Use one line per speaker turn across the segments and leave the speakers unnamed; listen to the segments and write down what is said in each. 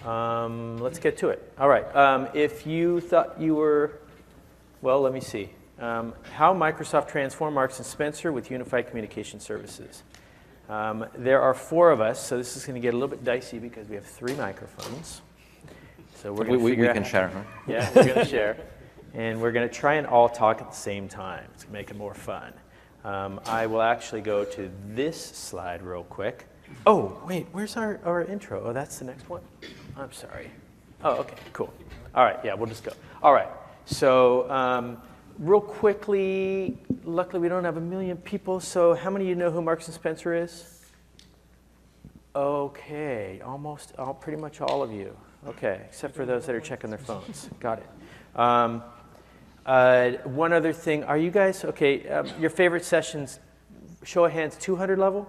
Let's get to it. All right. If you thought you were, well, let me see. How Microsoft transformed Marks & Spencer with unified communication services. There are 4 of us, so this is going to get a little bit dicey because we have 3 microphones. So we're going to figure out.
We can share, huh?
Yeah, we're going to share. And we're going to try and all talk at the same time to make it more fun. I will actually go to this slide real quick. Oh, wait, where's our intro? Oh, that's the next one? I'm sorry. Oh, okay, cool. All right, yeah, we'll just go. All right, so real quickly, luckily we don't have a million people, so how many of you know who Marks & Spencer is? Okay, pretty much all of you. Okay, except for those that are checking their phones. Got it. One other thing, are you guys, okay, your favorite sessions, show of hands, 200 level?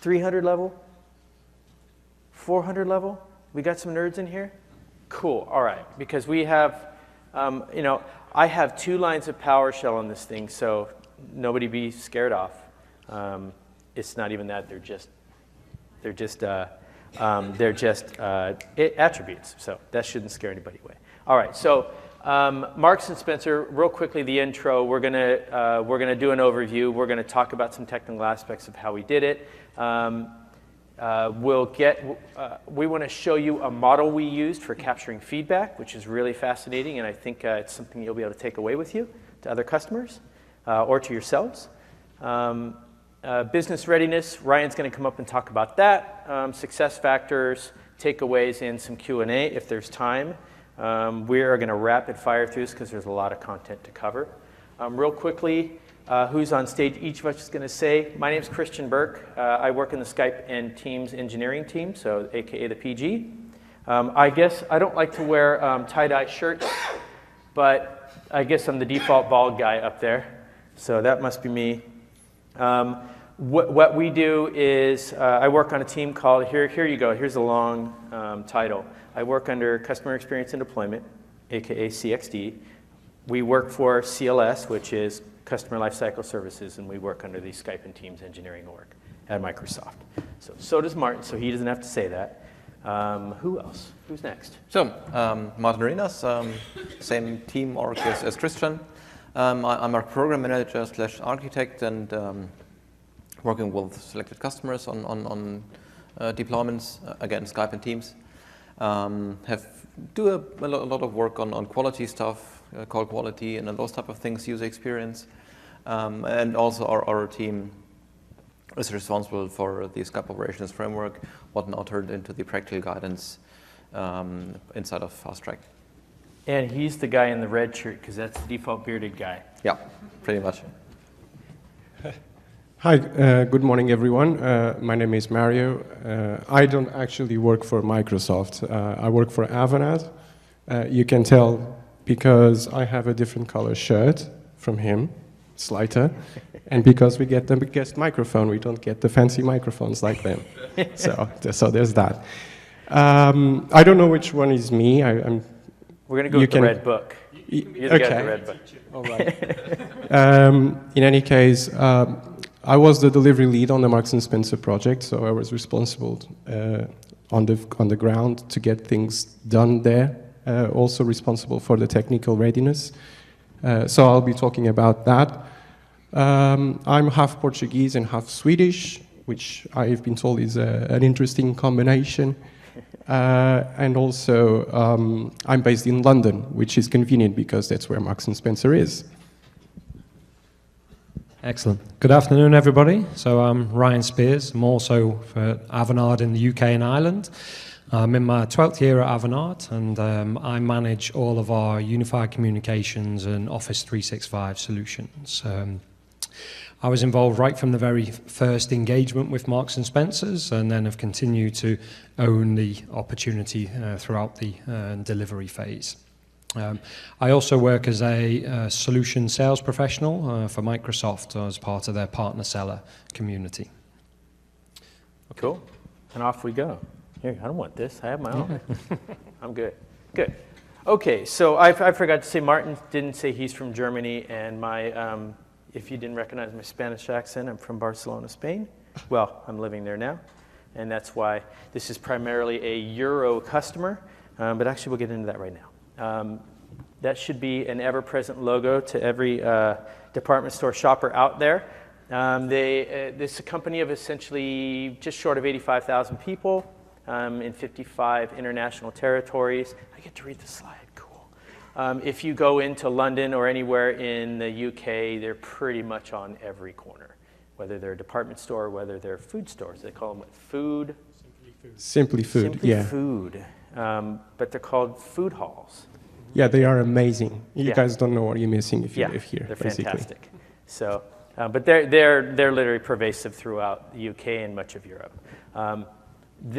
300 level? 400 level? We got some nerds in here? Cool, all right, because we have, I have 2 lines of PowerShell on this thing, so nobody be scared off. It's not even that, they're just attributes, so that shouldn't scare anybody away. All right, so Marks & Spencer, real quickly the intro, we're gonna do an overview, we're gonna talk about some technical aspects of how we did it. We want to show you a model we used for capturing feedback, which is really fascinating, and I think it's something you'll be able to take away with you to other customers or to yourselves. Business readiness, Ryan's going to come up and talk about that. Success factors, takeaways, and some Q&A if there's time. We are going to rapid fire through this because there's a lot of content to cover. Real quickly, who's on stage, each of us is going to say, my name is Christian Burke. I work in the Skype and Teams engineering team, so AKA the PG. I guess I don't like to wear tie-dye shirts, but I guess I'm the default bald guy up there, so that must be me. What we do is I work on a team called, here you go, here's a long title. I work under Customer Experience and Deployment, AKA CXD. We work for CLS, which is Customer Lifecycle Services, and we work under the Skype and Teams engineering org at Microsoft. So does Martin, so he doesn't have to say that. Who else? Who's next?
So, Martin Arenas, same team org as Christian. I'm a program manager / architect and working with selected customers on deployments, again, Skype and Teams. Do a lot of work on quality stuff, call quality and those type of things, user experience. And also our team is responsible for the Skype operations framework, what now turned into the practical guidance inside of Fast Track.
And he's the guy in the red shirt because that's the default bearded guy.
Yeah, pretty much.
Hi, good morning everyone. My name is Mario. I don't actually work for Microsoft. I work for Avanade. You can tell because I have a different color shirt from him, it's lighter, and because we get the biggest microphone, we don't get the fancy microphones like them. So there's that. I don't know which one is me.
We're going to go with the red book. You're the guy with the red book.
All right. In any case, I was the delivery lead on the Marks & Spencer project, so I was responsible on the ground to get things done there. Also responsible for the technical readiness. So I'll be talking about that. I'm half Portuguese and half Swedish, which I've been told is an interesting combination. And also, I'm based in London, which is convenient because that's where Marks & Spencer is.
Excellent. Good afternoon, everybody. So I'm Ryan Speers. I'm also for Avanade in the UK and Ireland. I'm in my 12th year at Avanade, and I manage all of our unified communications and Office 365 solutions. I was involved right from the very first engagement with Marks & Spencer's, and then have continued to own the opportunity throughout the delivery phase. I also work as a solution sales professional for Microsoft as part of their partner seller community.
Cool. And off we go. Here, I don't want this. I have my own. I'm good. Good. Okay, so I forgot to say, Martin didn't say he's from Germany, and my, if you didn't recognize my Spanish accent, I'm from Barcelona, Spain. Well, I'm living there now. and that's why this is primarily a Euro customer, but actually we'll get into that right now. That should be an ever-present logo to every department store shopper out there. This is a company of essentially just short of 85,000 people in 55 international territories. I get to read the slide, cool. If you go into London or anywhere in the UK, they're pretty much on every corner, whether they're a department store or whether they're food stores. They call them what, food?
Simply food,
Simply
yeah.
food, but they're called food halls.
Yeah, they are amazing. You
Yeah.
guys don't know what you're missing if you live here,
they're
basically.
fantastic. So, but they're literally pervasive throughout the UK and much of Europe.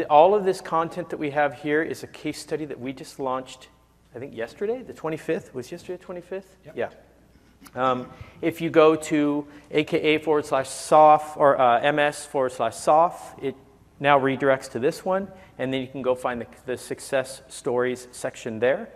All of this content that we have here is a case study that we just launched, I think yesterday, the 25th. Was yesterday the 25th?
Yep.
Yeah. If you go to aka/soft or ms/soft, it now redirects to this one, and then you can go find the success stories section there.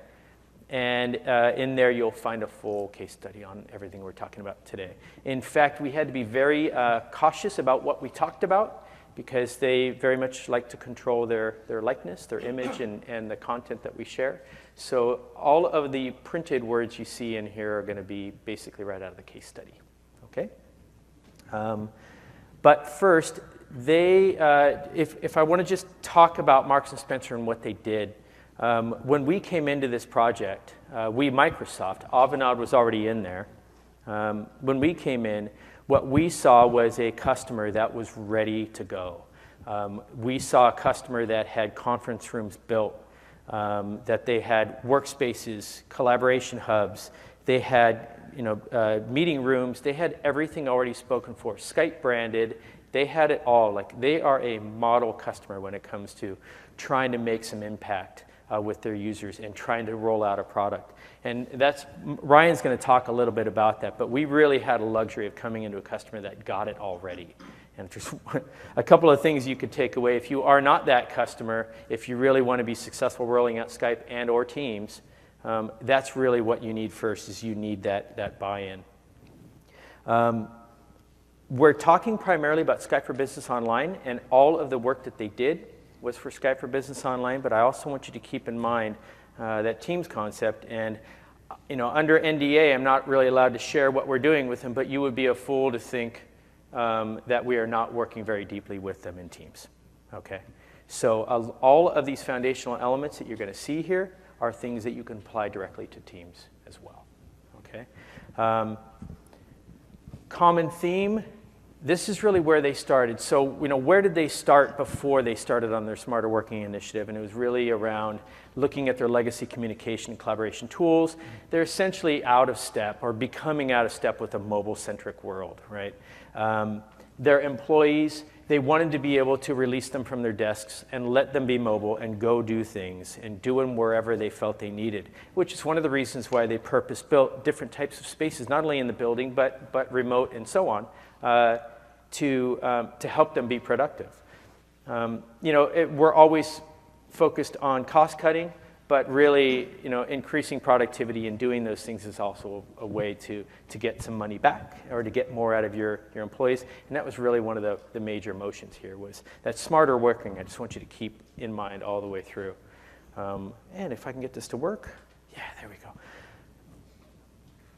And in there, you'll find a full case study on everything we're talking about today. In fact, we had to be very cautious about what we talked about because they very much like to control their likeness, their image, and the content that we share. So all of the printed words you see in here are going to be basically right out of the case study. Okay? But first, if I want to just talk about Marks & Spencer and what they did, when we came into this project, Microsoft, Avanade was already in there. When we came in, what we saw was a customer that was ready to go. We saw a customer that had conference rooms built, that they had workspaces, collaboration hubs, they had meeting rooms, they had everything already spoken for, Skype branded, they had it all. Like, they are a model customer when it comes to trying to make some impact with their users and trying to roll out a product. And Ryan's going to talk a little bit about that, but we really had a luxury of coming into a customer that got it already. And just a couple of things you could take away. If you are not that customer, if you really want to be successful rolling out Skype and or Teams, that's really what you need first, is you need that buy-in. We're talking primarily about Skype for Business Online, and all of the work that they did was for Skype for Business Online, but I also want you to keep in mind that Teams concept. And under NDA, I'm not really allowed to share what we're doing with them, but you would be a fool to think that we are not working very deeply with them in Teams. Okay? So all of these foundational elements that you're going to see here are things that you can apply directly to Teams as well. Okay? Common theme. This is really where they started. So, where did they start before they started on their Smarter Working initiative? And it was really around looking at their legacy communication and collaboration tools. They're essentially out of step or becoming out of step with a mobile-centric world, right? Their employees, they wanted to be able to release them from their desks and let them be mobile and go do things and do them wherever they felt they needed, which is one of the reasons why they purpose-built different types of spaces, not only in the building, but remote and so on, to help them be productive. We're always focused on cost cutting, but really, increasing productivity and doing those things is also a way to get some money back or to get more out of your employees. And that was really one of the major motions here, was that smarter working. I just want you to keep in mind all the way through. And if I can get this to work, yeah, there we go.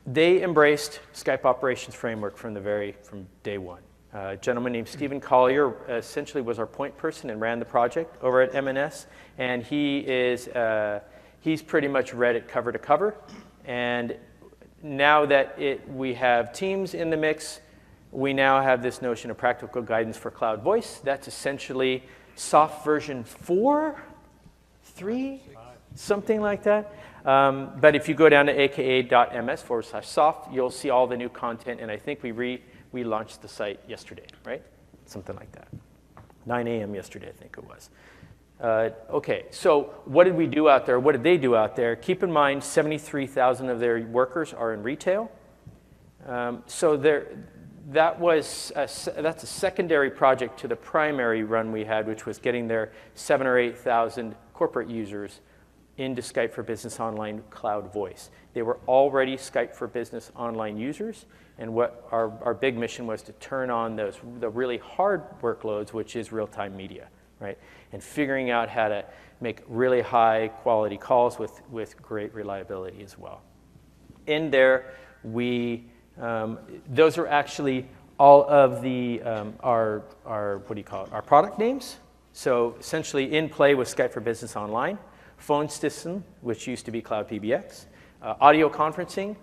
They embraced Skype Operations Framework from day one. A gentleman named Stephen Collier essentially was our point person and ran the project over at M&S, and he's pretty much read it cover to cover. And now that we have Teams in the mix, we now have this notion of practical guidance for cloud voice. That's essentially soft version 4, 3, something like that. But if you go down to aka.ms/soft, you'll see all the new content, and I think we launched the site yesterday, right? Something like that. 9 a.m. yesterday, I think it was. Okay, so what did we do out there? What did they do out there? Keep in mind, 73,000 of their workers are in retail. So that's a secondary project to the primary run we had, which was getting their 7,000 or 8,000 corporate users into Skype for Business Online Cloud Voice. They were already Skype for Business Online users, and what our big mission was to turn on the really hard workloads, which is real-time media, right? And figuring out how to make really high quality calls with great reliability as well. In there, those are actually all of the, our what do you call it, our product names. So essentially in play with Skype for Business Online, phone system, which used to be Cloud PBX, audio conferencing,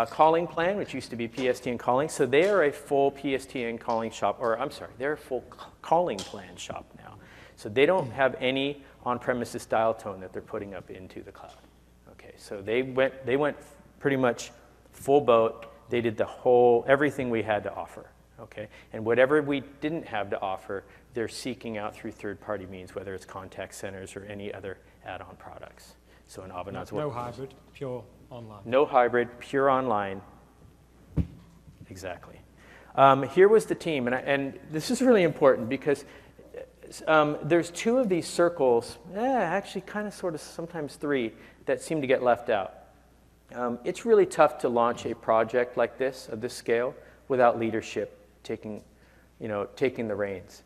calling plan, which used to be PSTN calling. So they are a full PSTN calling shop, or I'm sorry, they're a full calling plan shop now. So they don't have any on-premises dial tone that they're putting up into the cloud. Okay, so they went pretty much full boat. They did the whole, everything we had to offer. Okay, and whatever we didn't have to offer, they're seeking out through third-party means, whether it's contact centers or any other add-on products. So in Avanade's
no hybrid, pure online.
No hybrid, pure online. Exactly. Here was the team, and this is really important because there's two of these circles, actually kind of sort of sometimes three, that seem to get left out. It's really tough to launch a project like this, of this scale, without leadership taking the reins.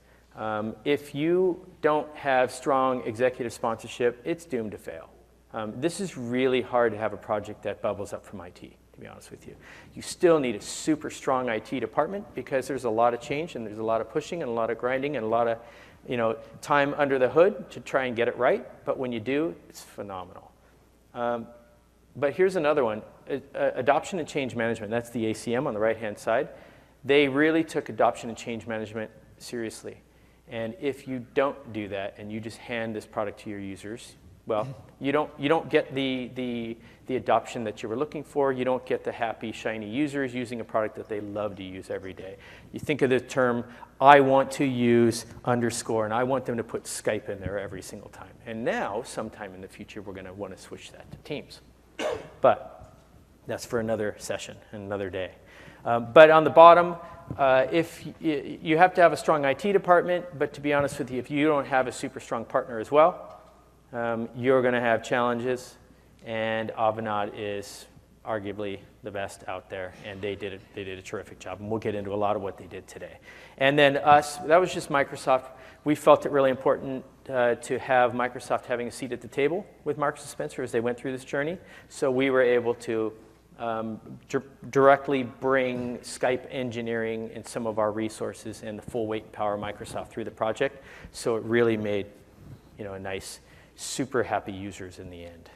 If you don't have strong executive sponsorship, it's doomed to fail. This is really hard to have a project that bubbles up from IT, to be honest with you. You still need a super strong IT department because there's a lot of change and there's a lot of pushing and a lot of grinding and a lot of time under the hood to try and get it right. But when you do, it's phenomenal. But here's another one, adoption and change management. That's the ACM on the right-hand side. They really took adoption and change management seriously. And if you don't do that and you just hand this product to your users, well, you don't get the adoption that you were looking for. You don't get the happy, shiny users using a product that they love to use every day. You think of the term, I want to use _, and I want them to put Skype in there every single time. And now, sometime in the future, we're going to want to switch that to Teams. But that's for another session and another day. But on the bottom, if you have to have a strong IT department, but to be honest with you, if you don't have a super strong partner as well, you're going to have challenges, and Avanade is arguably the best out there, and they did a terrific job, and we'll get into a lot of what they did today. And then us, that was just Microsoft. We felt it really important to have Microsoft having a seat at the table with Marks and Spencer as they went through this journey, so we were able to directly bring Skype engineering and some of our resources and the full weight and power of Microsoft through the project, so it really made a nice, super happy users in the end.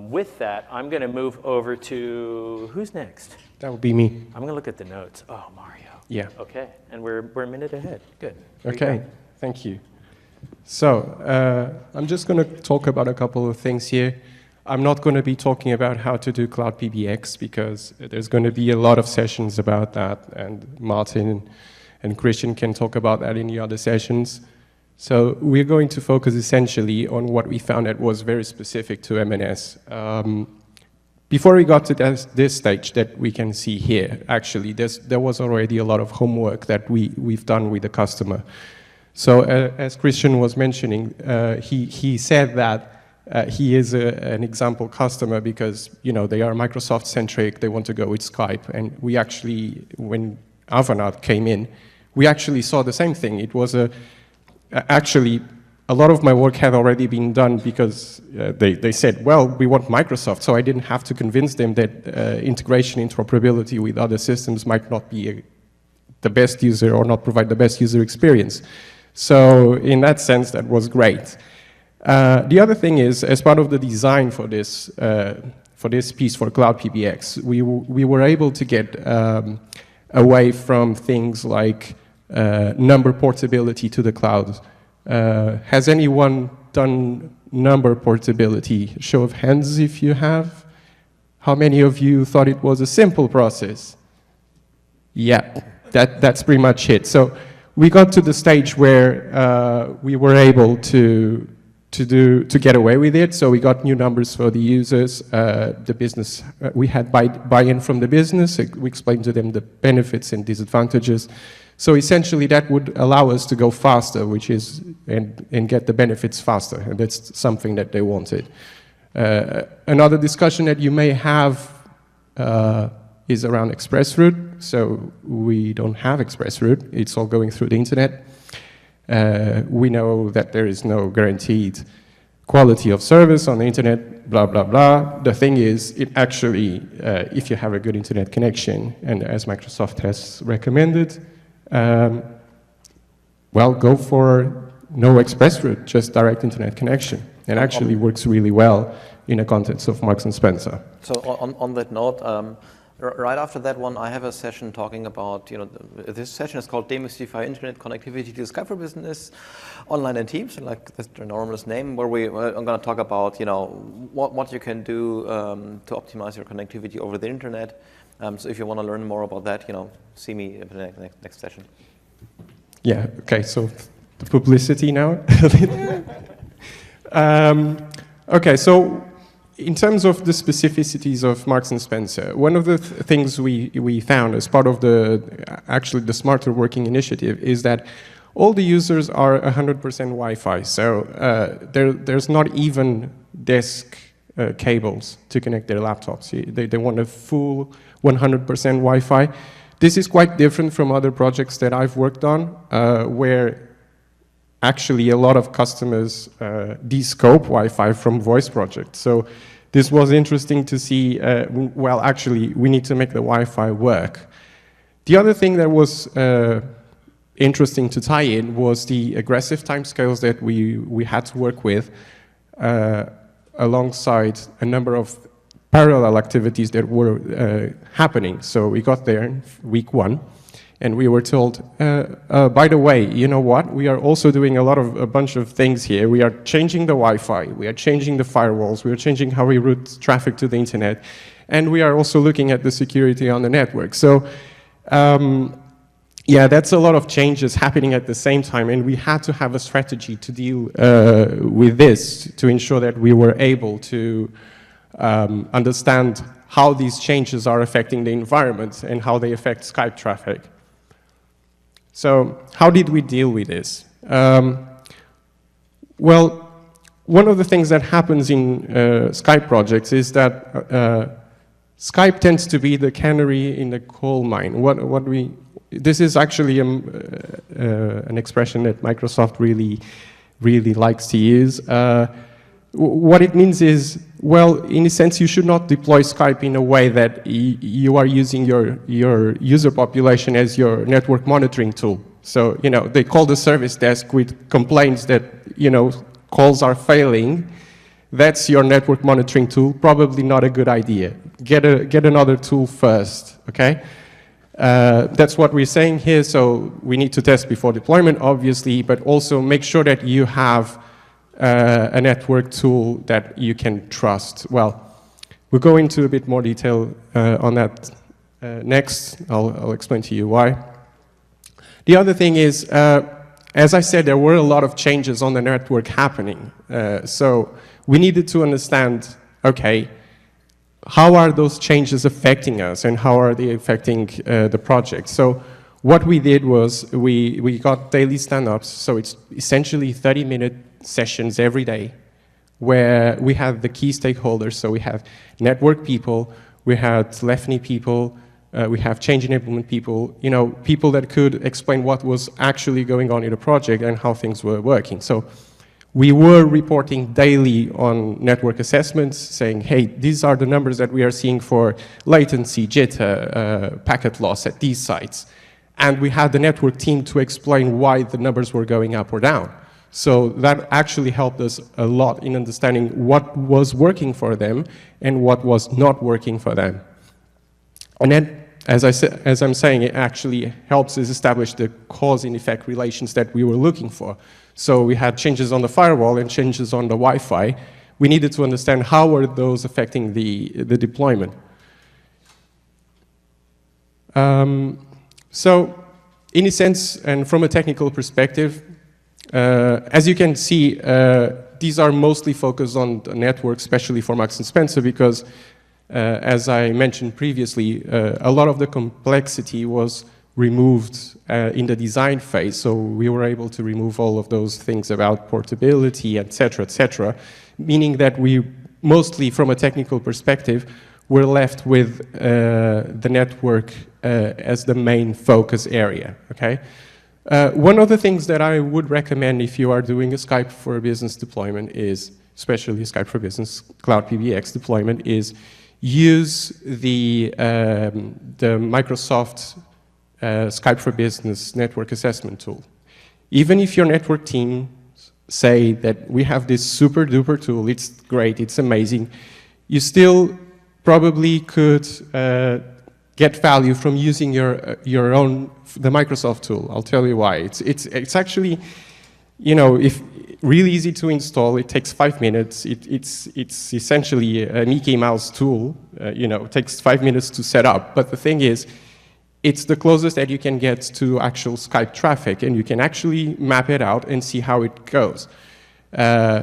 With that, I'm going to move over to, who's next?
That would be me.
I'm going to look at the notes. Oh, Mario.
Yeah.
Okay, and we're a minute ahead. Good.
Okay, thank you. So I'm just going to talk about a couple of things here. I'm not going to be talking about how to do Cloud PBX because there's going to be a lot of sessions about that, and Martin and Christian can talk about that in the other sessions. So we're going to focus essentially on what we found that was very specific to M&S. Before we got to this stage that we can see here, actually, there was already a lot of homework that we've done with the customer. So as Christian was mentioning, he said that he is an example customer because they are Microsoft centric, they want to go with Skype, and we actually, when Avanade came in, we actually saw the same thing. It was actually, a lot of my work had already been done because they said, well, we want Microsoft, so I didn't have to convince them that integration interoperability with other systems might not be the best user or not provide the best user experience. So in that sense, that was great. The other thing is, as part of the design for this piece for Cloud PBX, we were able to get away from things like number portability to the cloud. Has anyone done number portability? Show of hands if you have. How many of you thought it was a simple process? Yeah, that's pretty much it. So we got to the stage where we were able to get away with it. So we got new numbers for the users, the business. We had buy-in from the business. We explained to them the benefits and disadvantages. So essentially, that would allow us to go faster, and get the benefits faster, and that's something that they wanted. Another discussion that you may have is around ExpressRoute. So we don't have ExpressRoute. It's all going through the internet. We know that there is no guaranteed quality of service on the internet, blah, blah, blah. The thing is, it actually, if you have a good internet connection, and as Microsoft has recommended, well, go for no express route, just direct internet connection. It actually works really well in the context of Marks and Spencer.
So on that note, right after that one, I have a session talking about, this session is called Demystify Internet Connectivity to Skype for Business, Online and Teams, like that's the enormous name, where I'm going to talk about, what you can do to optimize your connectivity over the internet. So if you want to learn more about that, see me in the next session.
Yeah, okay, so the publicity now. Okay, so in terms of the specificities of Marks and Spencer, one of the things we found as part of the Smarter Working initiative is that all the users are 100% Wi-Fi. So there's not even desk cables to connect their laptops. They want a full 100% Wi-Fi. This is quite different from other projects that I've worked on, where actually a lot of customers de-scope Wi-Fi from voice projects. So this was interesting to see, well, actually, we need to make the Wi-Fi work. The other thing that was interesting to tie in was the aggressive timescales that we had to work with alongside a number of parallel activities that were happening. So we got there in week 1, and we were told, by the way, you know what? We are also doing a bunch of things here. We are changing the Wi-Fi. We are changing the firewalls. We are changing how we route traffic to the internet. And we are also looking at the security on the network. So, yeah, that's a lot of changes happening at the same time. And we had to have a strategy to deal with this to ensure that we were able to understand how these changes are affecting the environment and how they affect Skype traffic. So how did we deal with this? Well, one of the things that happens in Skype projects is that Skype tends to be the canary in the coal mine. This is actually an expression that Microsoft really likes to use. What it means is, well, in a sense, you should not deploy Skype in a way that you are using your user population as your network monitoring tool. So, they call the service desk with complaints that, calls are failing. That's your network monitoring tool. Probably not a good idea. Get another tool first, okay? That's what we're saying here. So we need to test before deployment, obviously, but also make sure that you have a network tool that you can trust. Well, we'll go into a bit more detail on that next. I'll explain to you why. The other thing is, as I said, there were a lot of changes on the network happening. So we needed to understand, okay, how are those changes affecting us and how are they affecting the project? So what we did was we got daily stand-ups. So it's essentially 30-minute sessions every day where we have the key stakeholders. So we have network people, we had telephony people, we have change enablement people, people that could explain what was actually going on in the project and how things were working. So we were reporting daily on network assessments saying, hey, these are the numbers that we are seeing for latency, jitter, packet loss at these sites. And we had the network team to explain why the numbers were going up or down. So that actually helped us a lot in understanding what was working for them and what was not working for them. And then, as I'm saying, it actually helps us establish the cause and effect relations that we were looking for. So we had changes on the firewall and changes on the Wi-Fi. We needed to understand how are those affecting the deployment. So, in a sense, and from a technical perspective, as you can see, these are mostly focused on the network, especially for Marks and Spencer, because as I mentioned previously, a lot of the complexity was removed in the design phase. So we were able to remove all of those things about portability, et cetera, meaning that we mostly, from a technical perspective, were left with the network as the main focus area, okay? One of the things that I would recommend if you are doing a Skype for Business deployment is, especially Skype for Business Cloud PBX deployment, is use the Microsoft Skype for Business network assessment tool. Even if your network team say that we have this super duper tool, it's great, it's amazing, you still probably could get value from using your own, the Microsoft tool. I'll tell you why. It's actually, you know, if really easy to install. It takes 5 minutes. It's essentially a Mickey Mouse tool. You know, it takes 5 minutes to set up. But the thing is, it's the closest that you can get to actual Skype traffic, and you can actually map it out and see how it goes.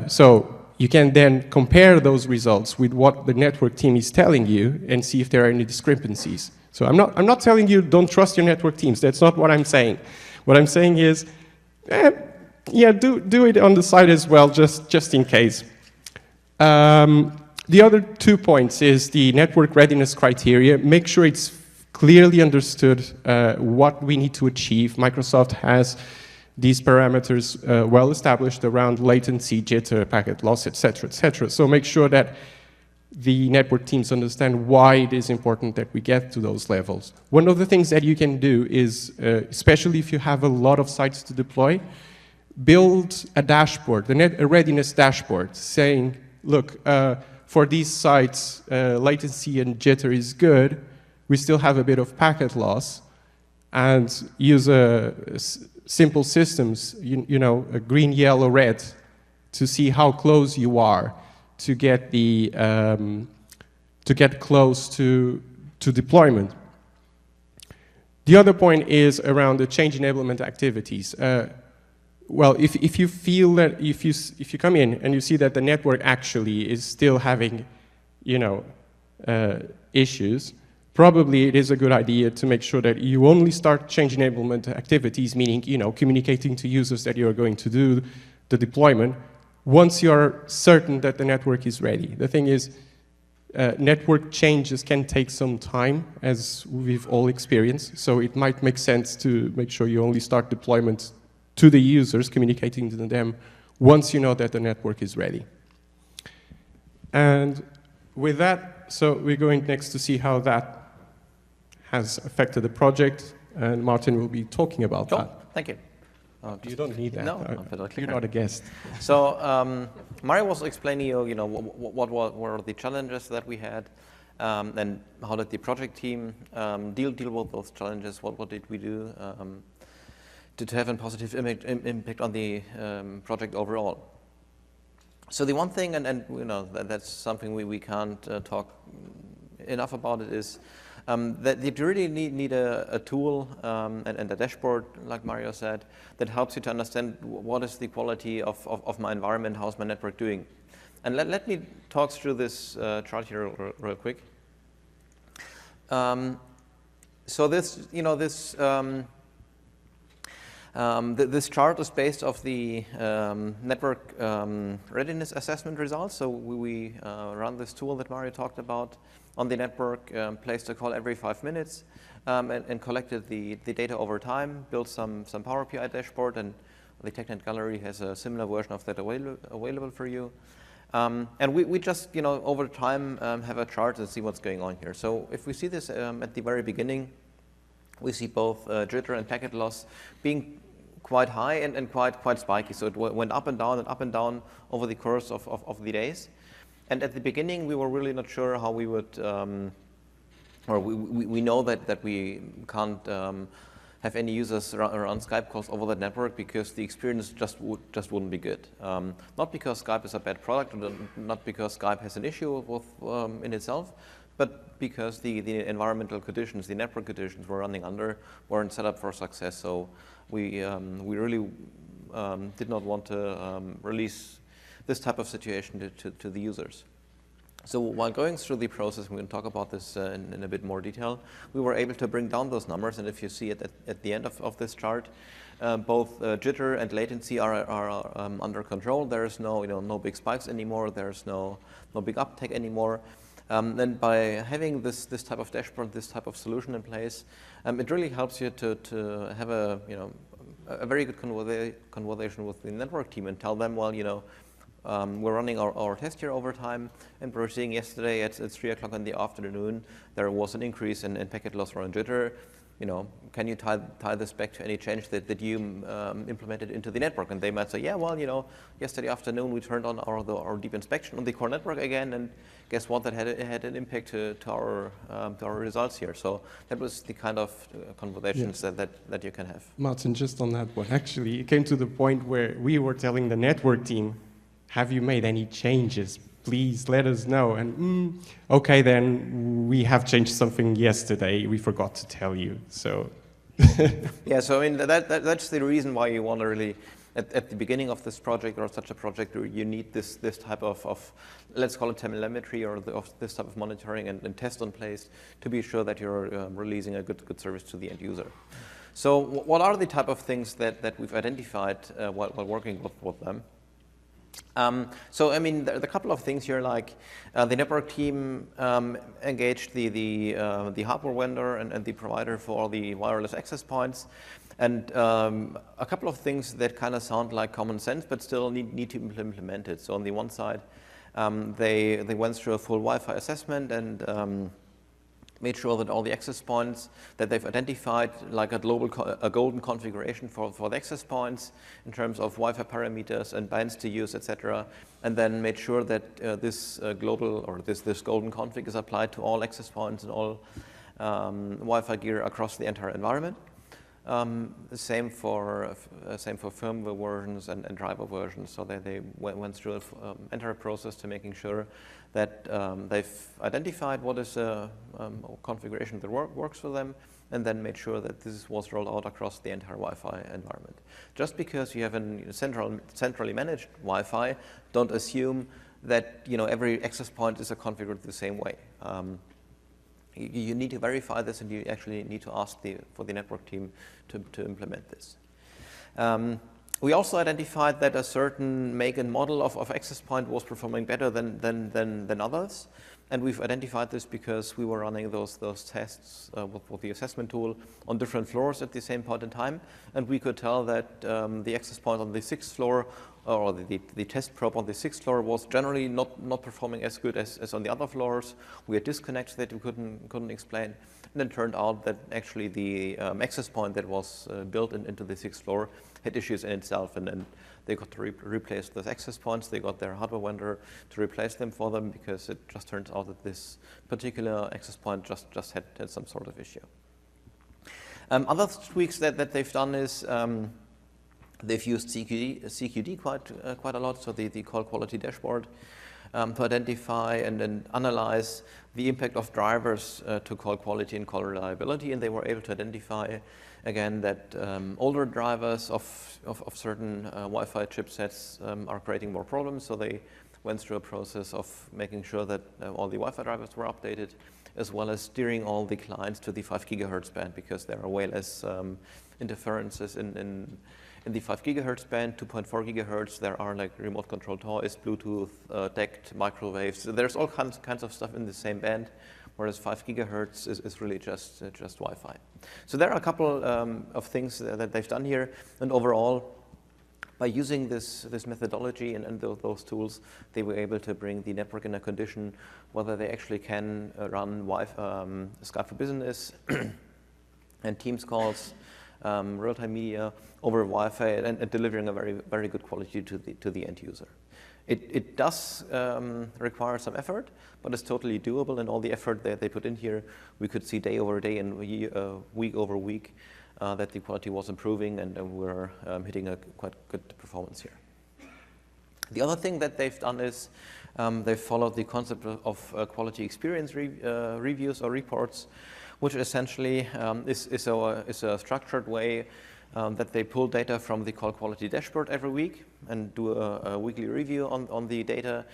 So you can then compare those results with what the network team is telling you and see if there are any discrepancies. So I'm not telling you don't trust your network teams. That's not what I'm saying. What I'm saying is, yeah, do it on the side as well, just in case. The other 2 points is the network readiness criteria. Make sure it's clearly understood what we need to achieve. Microsoft has these parameters well established around latency, jitter, packet loss, etc., etc. So make sure that the network teams understand why it is important that we get to those levels. One of the things that you can do is, especially if you have a lot of sites to deploy, build a dashboard, a readiness dashboard, saying, look, for these sites, latency and jitter is good. We still have a bit of packet loss, and use simple systems, you know, a green, yellow, red, to see how close you are to get the to get close to deployment. The other point is around the change enablement activities. Well, if you feel that if you come in and you see that the network actually is still having, you know, issues, probably it is a good idea to make sure that you only start change enablement activities, meaning, you know, communicating to users that you are going to do the deployment once you are certain that the network is ready. The thing is, network changes can take some time, as we've all experienced, so it might make sense to make sure you only start deployment to the users, communicating to them once you know that the network is ready. And with that, so we're going next to see how that has affected the project, and Martin will be talking about that.
Thank you.
You don't need that.
No,
you're not a guest.
So Mario was explaining, you know, what were the challenges that we had, and how did the project team deal with those challenges? What did we do to have a positive impact on the project overall? So the one thing, and you know, that's something we can't talk enough about it, is that you really need a tool and a dashboard, like Mario said, that helps you to understand what is the quality of my environment, how's my network doing. And let me talk through this chart here real quick. So this, you know, this chart is based off the network readiness assessment results. So we run this tool that Mario talked about on the network, placed a call every 5 minutes, and collected the data over time, built some Power BI dashboard, and the TechNet Gallery has a similar version of that available for you. And we just, you know, over time have a chart and see what's going on here. So if we see this at the very beginning, we see both jitter and packet loss being quite high and quite spiky. So it went up and down over the course of the days. And at the beginning, we were really not sure how we would, or we know that we can't have any users run Skype calls over that network because the experience just wouldn't be good. Not because Skype is a bad product, or not because Skype has an issue with in itself, but because the environmental conditions, the network conditions we're running under weren't set up for success. So we really did not want to release this type of situation to the users. So while going through the process, we're going to talk about this in a bit more detail, we were able to bring down those numbers. And if you see it at the end of this chart, both jitter and latency are under control. There is no big spikes anymore. There's no big uptake anymore. And by having this type of dashboard, this type of solution in place, it really helps you to have a a very good conversation with the network team and tell them, well, we're running our test here over time, and we're seeing yesterday at 3 o'clock in the afternoon, there was an increase in packet loss run jitter. Can you tie this back to any change that you implemented into the network? And they might say, yeah, well, yesterday afternoon we turned on our deep inspection on the core network again, and guess what? That had an impact to our results here. So that was the kind of conversations that you can have.
Martin, just on that one, actually, it came to the point where we were telling the network team, have you made any changes? Please let us know. And okay, then we have changed something yesterday. We forgot to tell you. So
yeah, so I mean that's the reason why you want to really at the beginning of this project or such a project, you need this type of let's call it telemetry or this type of monitoring and test in place to be sure that you're releasing a good service to the end user. So what are the type of things that we've identified while working with them? So I mean, there are a couple of things here, like the network team engaged the hardware vendor and the provider for all the wireless access points, and a couple of things that kind of sound like common sense, but still need to be implemented. So on the one side, they went through a full Wi-Fi assessment and made sure that all the access points that they've identified, like a golden configuration for the access points in terms of Wi-Fi parameters and bands to use, etc., and then made sure that this global or this golden config is applied to all access points and all Wi-Fi gear across the entire environment. Same for firmware versions and driver versions. So they went through an entire process to making sure that they've identified what is a configuration that works for them, and then made sure that this was rolled out across the entire Wi-Fi environment. Just because you have a centrally managed Wi-Fi, don't assume that every access point is configured the same way. You need to verify this, and you actually need to ask for the network team to implement this. We also identified that a certain make and model of access point was performing better than others, and we've identified this because we were running those tests with the assessment tool on different floors at the same point in time, and we could tell that the access point on the 6th floor or the test probe on the 6th floor was generally not performing as good as on the other floors. We had disconnects that we couldn't explain, and then turned out that actually the access point that was built into the 6th floor had issues in itself, and then they got to replace those access points. They got their hardware vendor to replace them for them because it just turns out that this particular access point just had some sort of issue. Other tweaks that they've done is they've used CQD quite a lot, so the call quality dashboard, to identify and then analyze the impact of drivers to call quality and call reliability, and they were able to identify again that older drivers of certain Wi-Fi chipsets are creating more problems, so they went through a process of making sure that all the Wi-Fi drivers were updated, as well as steering all the clients to the 5 gigahertz band, because there are way less interferences in the 5 gigahertz band. 2.4 gigahertz, there are like remote control toys, Bluetooth, DECT, microwaves. So there's all kinds of stuff in the same band, whereas 5 gigahertz is really just Wi-Fi. So there are a couple of things that they've done here, and overall, by using this methodology and those tools, they were able to bring the network in a condition whether they actually can run Skype for Business and Teams calls, real-time media over Wi-Fi, and delivering a very good quality to the end user. It does require some effort, but it's totally doable, and all the effort that they put in here, we could see day over day and week over week that the quality was improving, and we're hitting a quite good performance here. The other thing that they've done is they've followed the concept of quality experience reviews or reports, which essentially is a structured way that they pull data from the call quality dashboard every week and do a weekly review on the data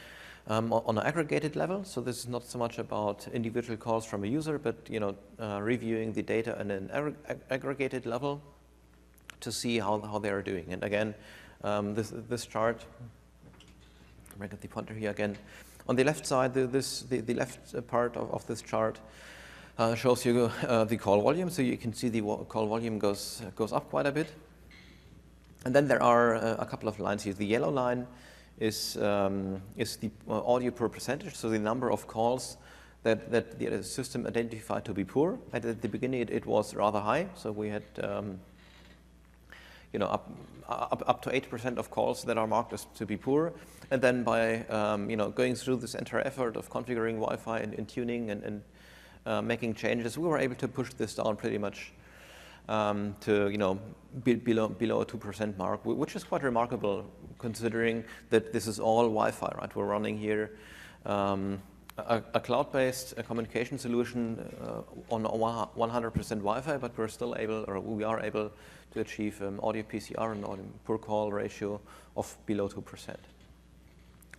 on an aggregated level. So this is not so much about individual calls from a user, but reviewing the data on an aggregated level to see how they are doing. And again, this chart, bring up the pointer here again. On the left side, the left part of this chart shows you the call volume. So you can see the call volume goes up quite a bit. And then there are a couple of lines here. The yellow line is the audio per percentage, so the number of calls that the system identified to be poor. At the beginning, it was rather high, so we had up to 80% of calls that are marked as to be poor. And then by going through this entire effort of configuring Wi-Fi and tuning and making changes, we were able to push this down pretty much to below a 2% mark, which is quite remarkable considering that this is all Wi-Fi, right? We're running here a cloud-based communication solution on 100% Wi-Fi, but we are able to achieve audio PCR and audio per call ratio of below 2%.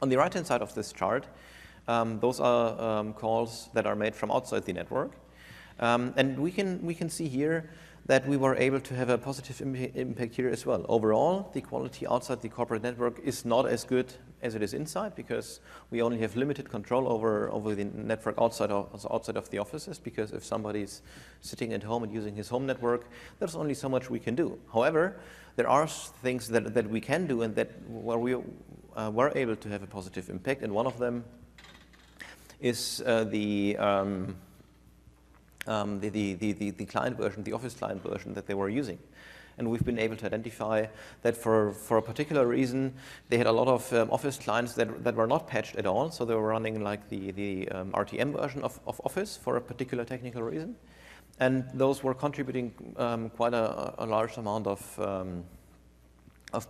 On the right-hand side of this chart, those are calls that are made from outside the network. And we can see here that we were able to have a positive impact here as well. Overall, the quality outside the corporate network is not as good as it is inside because we only have limited control over the network outside of the offices, because if somebody's sitting at home and using his home network, there's only so much we can do. However, there are things that we can do and where we were able to have a positive impact, and one of them is the client version, the Office client version that they were using. And we've been able to identify that for a particular reason, they had a lot of Office clients that were not patched at all. So they were running like the RTM version of Office for a particular technical reason. And those were contributing quite a large amount of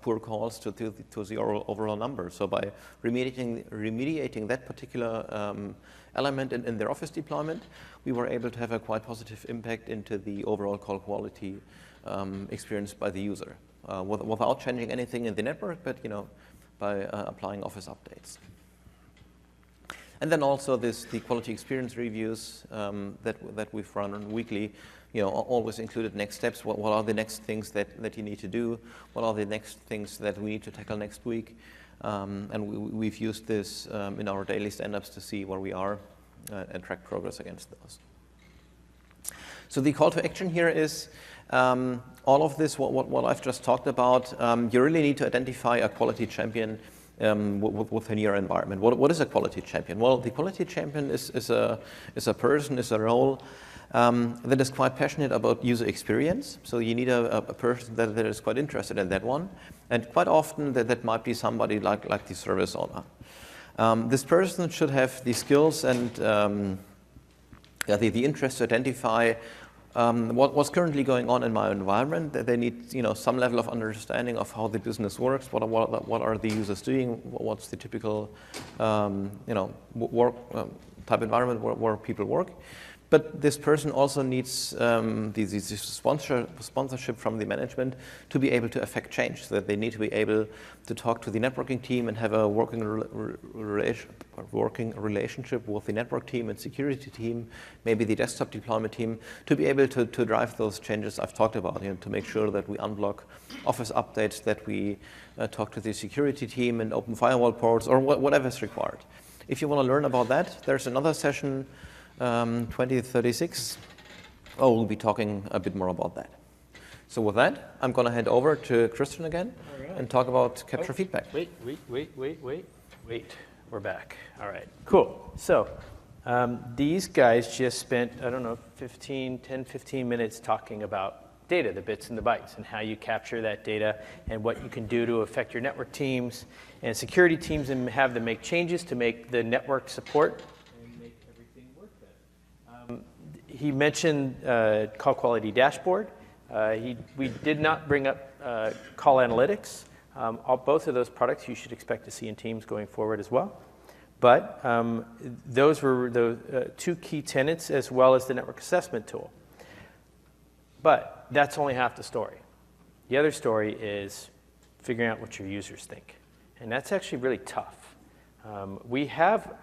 poor calls to the overall number. So by remediating that particular element in their Office deployment, we were able to have a quite positive impact into the overall call quality experienced by the user, without changing anything in the network, but by applying Office updates. And then also the quality experience reviews that we've run weekly, always included next steps. What are the next things that you need to do? What are the next things that we need to tackle next week? And we've used this in our daily stand-ups to see where we are and track progress against those. So the call to action here is all of this, what I've just talked about. You really need to identify a quality champion within your environment. What is a quality champion? Well, the quality champion is a person, is a role that is quite passionate about user experience. So you need a person that is quite interested in that one. And quite often that might be somebody like the service owner. This person should have the skills and the interest to identify what's currently going on in my environment. That they need some level of understanding of how the business works. What are the users doing? What's the typical work type environment where people work? But this person also needs the sponsorship from the management to be able to affect change. So that they need to be able to talk to the networking team and have a working relationship with the network team and security team, maybe the desktop deployment team, to be able to drive those changes I've talked about, to make sure that we unblock Office updates, that we talk to the security team and open firewall ports, or whatever is required. If you want to learn about that, there's another session, 2036. We'll be talking a bit more about that. So with that, I'm going to hand over to Christian again and talk about capture feedback.
Wait. We're back. All right, cool. So these guys just spent, 10, 15 minutes talking about data, the bits and the bytes, and how you capture that data and what you can do to affect your network teams and security teams and have them make changes to make the network support and make everything work better. He mentioned call quality dashboard. We did not bring up call analytics. Both of those products you should expect to see in Teams going forward as well. But those were the two key tenets, as well as the network assessment tool. But that's only half the story. The other story is figuring out what your users think. And that's actually really tough. We have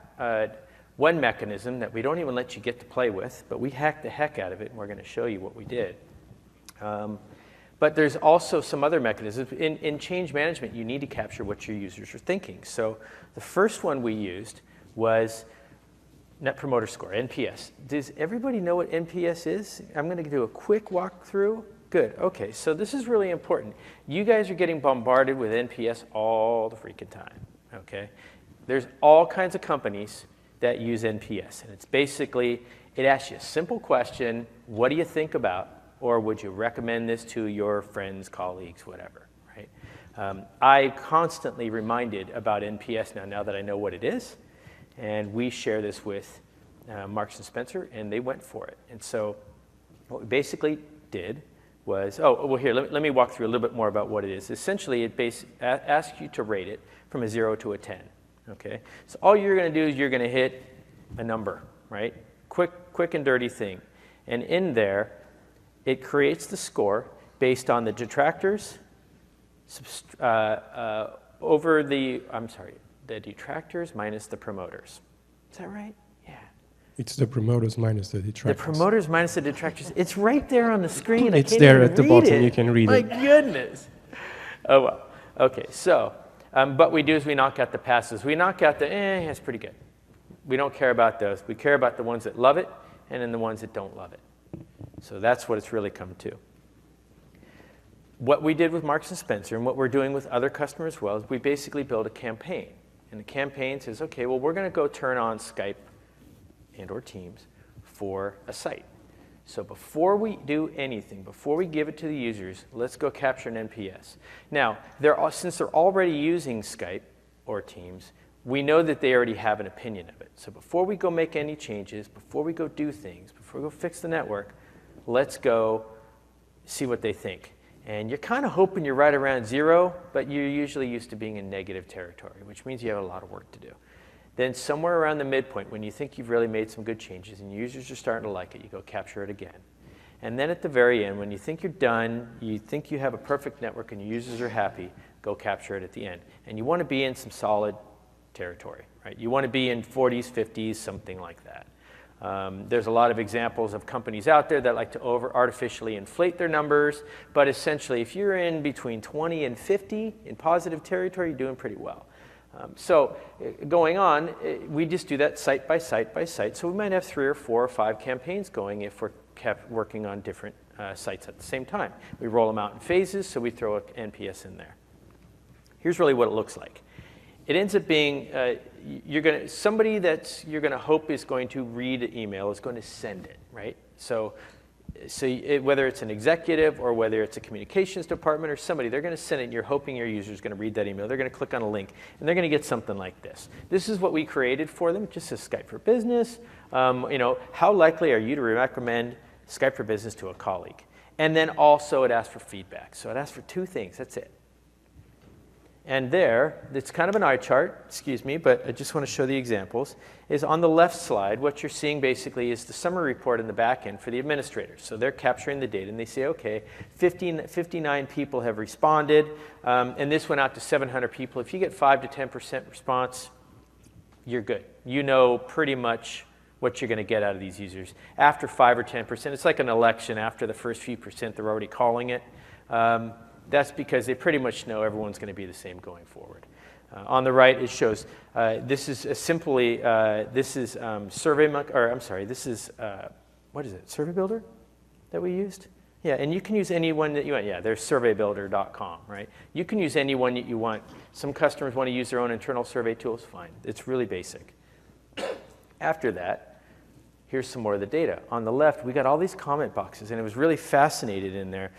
one mechanism that we don't even let you get to play with, but we hacked the heck out of it, and we're going to show you what we did. But there's also some other mechanisms. In change management, you need to capture what your users are thinking. So the first one we used was Net Promoter Score, NPS. Does everybody know what NPS is? I'm going to do a quick walkthrough. Good. Okay, so this is really important. You guys are getting bombarded with NPS all the freaking time, okay? There's all kinds of companies that use NPS, and it's basically, it asks you a simple question, what do you think about, or would you recommend this to your friends, colleagues, whatever, right? I constantly reminded about NPS now that I know what it is, and we share this with Marks & Spencer, and they went for it. And so what we basically did was, here, let me walk through a little bit more about what it is. Essentially, it asks you to rate it from a 0 to a 10, okay? So all you're going to do is you're going to hit a number, right? Quick and dirty thing. And in there, it creates the score based on the detractors over the detractors minus the promoters. Is that right? Yeah.
It's the promoters minus the detractors.
The promoters minus the detractors. It's right there on the screen.
It's there at the bottom. You can read it.
My goodness. Oh, well. Okay, so, what we do is we knock out the passes. We knock out the, it's pretty good. We don't care about those. We care about the ones that love it and then the ones that don't love it. So that's what it's really come to. What we did with Marks & Spencer and what we're doing with other customers as well is we basically build a campaign. And the campaign says, okay, well, we're going to go turn on Skype and or Teams for a site. So before we do anything, before we give it to the users, let's go capture an NPS. Now, since they're already using Skype or Teams, we know that they already have an opinion of it. So before we go make any changes, before we go do things, before we go fix the network, let's go see what they think. And you're kind of hoping you're right around 0, but you're usually used to being in negative territory, which means you have a lot of work to do. Then somewhere around the midpoint, when you think you've really made some good changes and users are starting to like it, you go capture it again. And then at the very end, when you think you're done, you think you have a perfect network and your users are happy, go capture it at the end. And you want to be in some solid territory, right? You want to be in 40s, 50s, something like that. There's a lot of examples of companies out there that like to artificially inflate their numbers, but essentially if you're in between 20 and 50 in positive territory, you're doing pretty well. So going on, we just do that site by site by site. So we might have 3 or 4 or 5 campaigns going if we're kept working on different sites at the same time. We roll them out in phases, so we throw an NPS in there. Here's really what it looks like. It ends up being somebody that you're going to hope is going to read an email is going to send it, right? So whether it's an executive or whether it's a communications department or somebody, they're going to send it and you're hoping your user is going to read that email. They're going to click on a link and they're going to get something like this. This is what we created for them. It just says Skype for Business. How likely are you to recommend Skype for Business to a colleague? And then also it asks for feedback. So it asks for 2 things. That's it. And there, it's kind of an eye chart, excuse me, but I just want to show the examples, is on the left slide, what you're seeing basically is the summary report in the back end for the administrators. So they're capturing the data and they say, okay, 59 people have responded, and this went out to 700 people. If you get 5 to 10% response, you're good. You know pretty much what you're going to get out of these users. After 5 or 10%, it's like an election. After the first few percent, they're already calling it. That's because they pretty much know everyone's going to be the same going forward. On the right, it shows this is Survey Builder that we used? Yeah, and you can use any one that you want. Yeah, there's surveybuilder.com, right? You can use any one that you want. Some customers want to use their own internal survey tools, fine. It's really basic. After that, here's some more of the data. On the left, we got all these comment boxes, and it was really fascinated in there.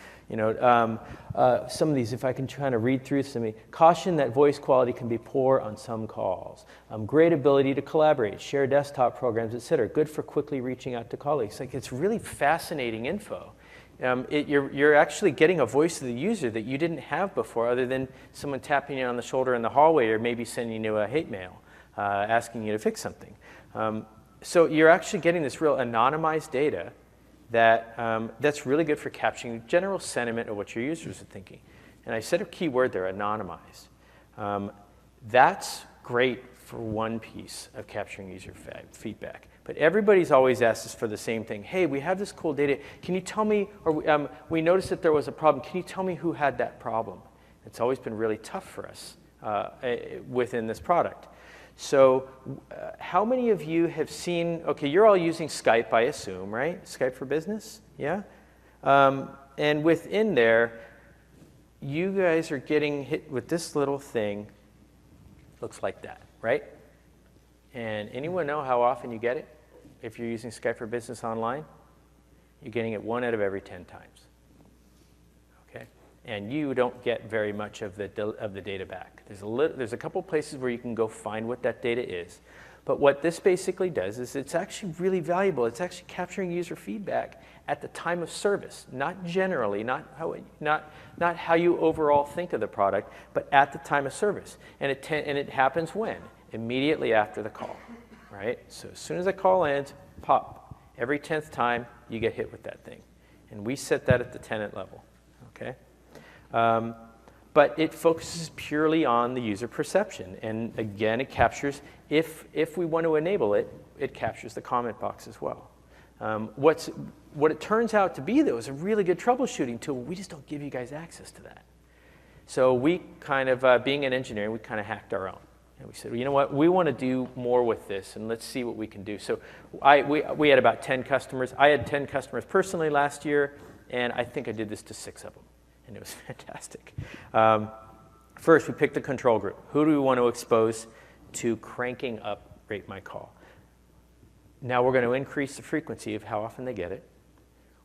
Some of these, if I can try to read through some, caution that voice quality can be poor on some calls. Great ability to collaborate, share desktop programs, etc. Good for quickly reaching out to colleagues. Like, it's really fascinating info. You're actually getting a voice of the user that you didn't have before, other than someone tapping you on the shoulder in the hallway or maybe sending you a hate mail asking you to fix something. So you're actually getting this real anonymized data that's really good for capturing general sentiment of what your users are thinking. And I said a key word there, anonymized. That's great for one piece of capturing user feedback. But everybody's always asked us for the same thing. Hey, we have this cool data. Can you tell me, or we noticed that there was a problem. Can you tell me who had that problem? It's always been really tough for us within this product. So how many of you have seen, okay, you're all using Skype, I assume, right? Skype for Business, yeah? And within there, you guys are getting hit with this little thing. Looks like that, right? And anyone know how often you get it if you're using Skype for Business online? You're getting it 1 out of every 10 times. Okay? And you don't get very much of the data back. There's a couple places where you can go find what that data is. But what this basically does is it's actually really valuable. It's actually capturing user feedback at the time of service, not generally, not how you overall think of the product, but at the time of service. And it happens when? Immediately after the call, right? So as soon as the call ends, pop. Every 10th time, you get hit with that thing. And we set that at the tenant level, okay? But it focuses purely on the user perception. And again, it captures, if we want to enable it, it captures the comment box as well. What it turns out to be, though, is a really good troubleshooting tool. We just don't give you guys access to that. So we kind of, being an engineer, we kind of hacked our own. And we said, well, you know what, we want to do more with this, and let's see what we can do. So we had about 10 customers. I had 10 customers personally last year, and I think I did this to 6 of them. And it was fantastic. First, we picked a control group. Who do we want to expose to cranking up Rate My Call? Now we're going to increase the frequency of how often they get it.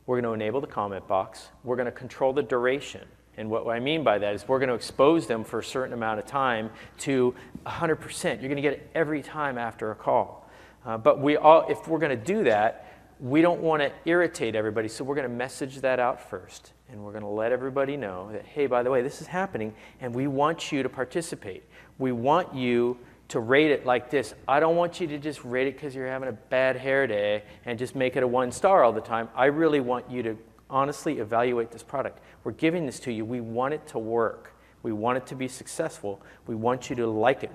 We're going to enable the comment box. We're going to control the duration. And what I mean by that is we're going to expose them for a certain amount of time to 100%. You're going to get it every time after a call. But if we're going to do that, we don't want to irritate everybody, so we're going to message that out first. And we're going to let everybody know that, hey, by the way, this is happening, and we want you to participate. We want you to rate it like this. I don't want you to just rate it because you're having a bad hair day and just make it a 1 star all the time. I really want you to honestly evaluate this product. We're giving this to you. We want it to work. We want it to be successful. We want you to like it.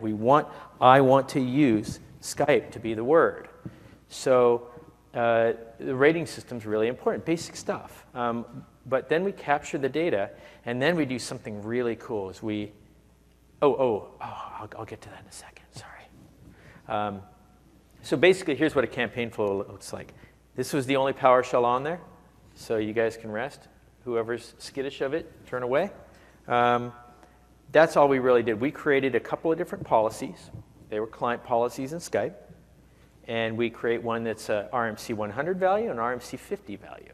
I want to use Skype to be the word. So the rating system's really important, basic stuff. But then we capture the data, and then we do something really cool. I'll get to that in a second. Sorry. So basically, here's what a campaign flow looks like. This was the only PowerShell on there, so you guys can rest. Whoever's skittish of it, turn away. That's all we really did. We created a couple of different policies. They were client policies in Skype. And we create one that's a RMC 100 value and RMC 50 value.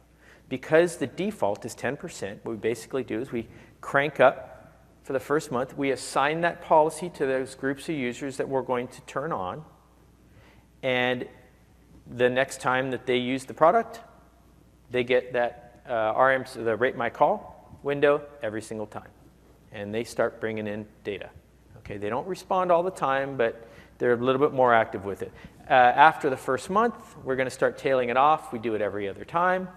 Because the default is 10%, what we basically do is we crank up for the first month. We assign that policy to those groups of users that we're going to turn on. And the next time that they use the product, they get that RMC, the Rate My Call window every single time. And they start bringing in data. Okay, they don't respond all the time, but they're a little bit more active with it. After the first month, we're going to start tailing it off. We do it every other time.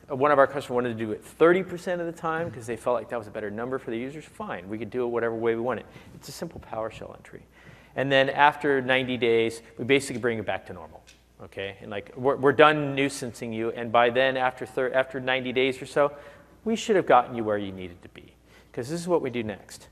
One of our customers wanted to do it 30% of the time because they felt like that was a better number for the users. Fine, we could do it whatever way we want it. It's a simple PowerShell entry. And then after 90 days, we basically bring it back to normal. Okay, and like we're done nuisancing you, and by then, after 90 days or so, we should have gotten you where you needed to be. Because this is what we do next.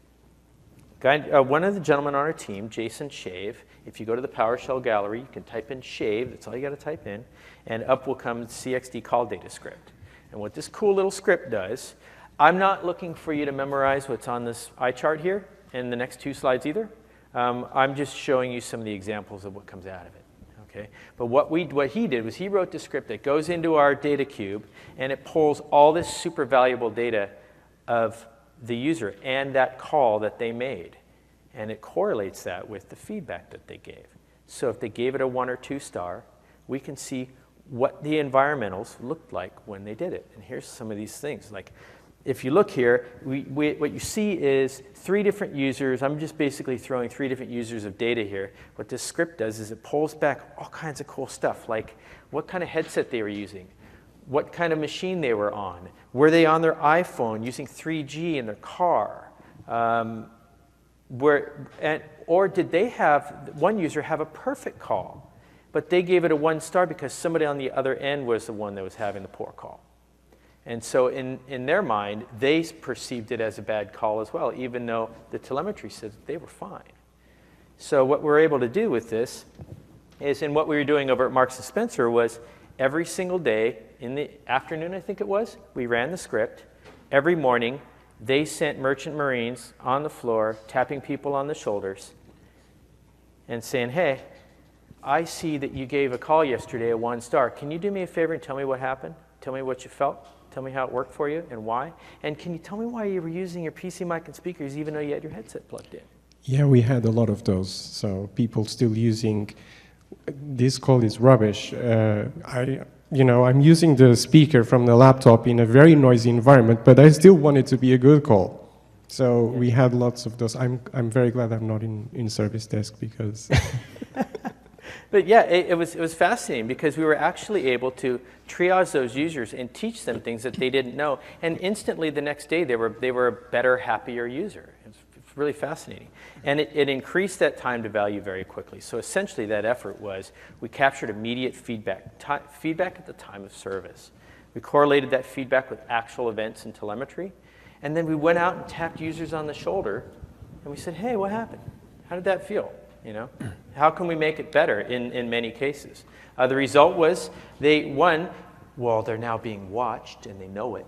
One of the gentlemen on our team, Jason Shave, if you go to the PowerShell gallery, you can type in Shave, that's all you got to type in, and up will come the CXD call data script. And what this cool little script does, I'm not looking for you to memorize what's on this eye chart here and the next 2 slides either. I'm just showing you some of the examples of what comes out of it. Okay? But what he did was he wrote the script that goes into our data cube, and it pulls all this super valuable data of the user and that call that they made. And it correlates that with the feedback that they gave. So if they gave it a 1 or 2 star, we can see what the environmentals looked like when they did it. And here's some of these things. Like, if you look here, what you see is 3 different users. I'm just basically throwing 3 different users of data here. What this script does is it pulls back all kinds of cool stuff, like what kind of headset they were using, what kind of machine they were on, were they on their iPhone using 3G in their car, or did they have, one user have a perfect call, but they gave it a 1 star because somebody on the other end was the one that was having the poor call. And so in their mind, they perceived it as a bad call as well, even though the telemetry said that they were fine. So what we're able to do with this is, and what we were doing over at Marks & Spencer was every single day in the afternoon, I think it was, we ran the script, every morning, they sent merchant marines on the floor, tapping people on the shoulders and saying, hey, I see that you gave a call yesterday a 1-star. Can you do me a favor and tell me what happened? Tell me what you felt. Tell me how it worked for you and why. And can you tell me why you were using your PC mic and speakers even though you had your headset plugged in?
Yeah, we had a lot of those. So people still using, this call is rubbish. I'm using the speaker from the laptop in a very noisy environment, but I still want it to be a good call. So we had lots of those. I'm very glad I'm not in service desk because...
But yeah, it was fascinating because we were actually able to triage those users and teach them things that they didn't know. And instantly the next day they were a better, happier user. It's really fascinating. And it increased that time to value very quickly. So essentially that effort was we captured immediate feedback at the time of service. We correlated that feedback with actual events and telemetry. And then we went out and tapped users on the shoulder and we said, hey, what happened? How did that feel? How can we make it better in many cases? The result was they're now being watched and they know it.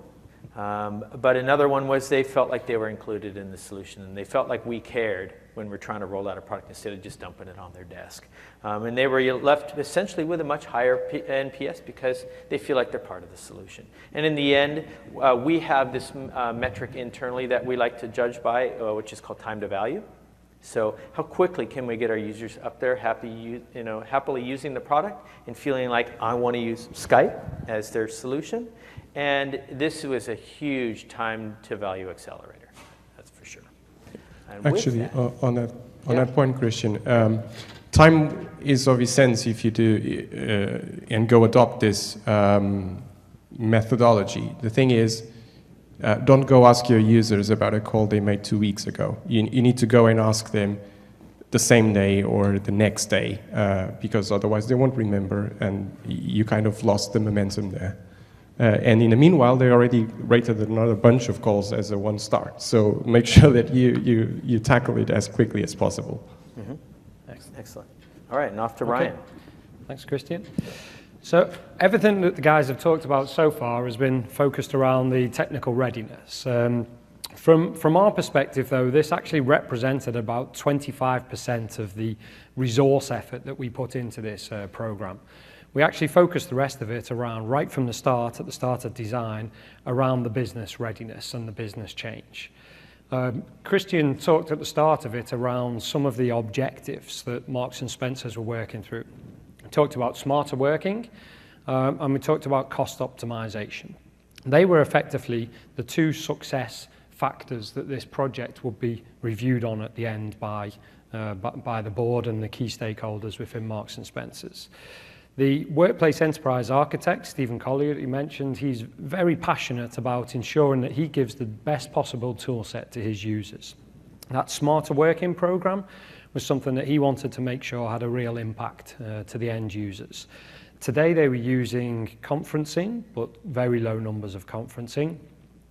But another one was they felt like they were included in the solution and they felt like we cared when we're trying to roll out a product instead of just dumping it on their desk. And they were left essentially with a much higher NPS because they feel like they're part of the solution. And in the end, we have this metric internally that we like to judge by, which is called time to value. So how quickly can we get our users up there happily using the product and feeling like I want to use Skype as their solution? And this was a huge time to value accelerator, that's for sure. And
actually, on that point, Christian, time is of essence if you do and go adopt this methodology. The thing is, don't go ask your users about a call they made 2 weeks ago. You need to go and ask them the same day or the next day, because otherwise they won't remember and you kind of lost the momentum there. And in the meanwhile, they already rated another bunch of calls as a 1-star. So make sure that you tackle it as quickly as possible.
Mm-hmm. Excellent. All right, and off to Ryan.
Thanks, Christian. So everything that the guys have talked about so far has been focused around the technical readiness. From our perspective, though, this actually represented about 25% of the resource effort that we put into this program. We actually focused the rest of it around, right from the start, at the start of design, around the business readiness and the business change. Christian talked at the start of it around some of the objectives that Marks & Spencer's were working through. We talked about smarter working, and we talked about cost optimization. They were effectively the 2 success factors that this project would be reviewed on at the end by the board and the key stakeholders within Marks & Spencer's. The workplace enterprise architect, Stephen Collier, that you mentioned, he's very passionate about ensuring that he gives the best possible tool set to his users. That smarter working program was something that he wanted to make sure had a real impact to the end users. Today they were using conferencing, but very low numbers of conferencing,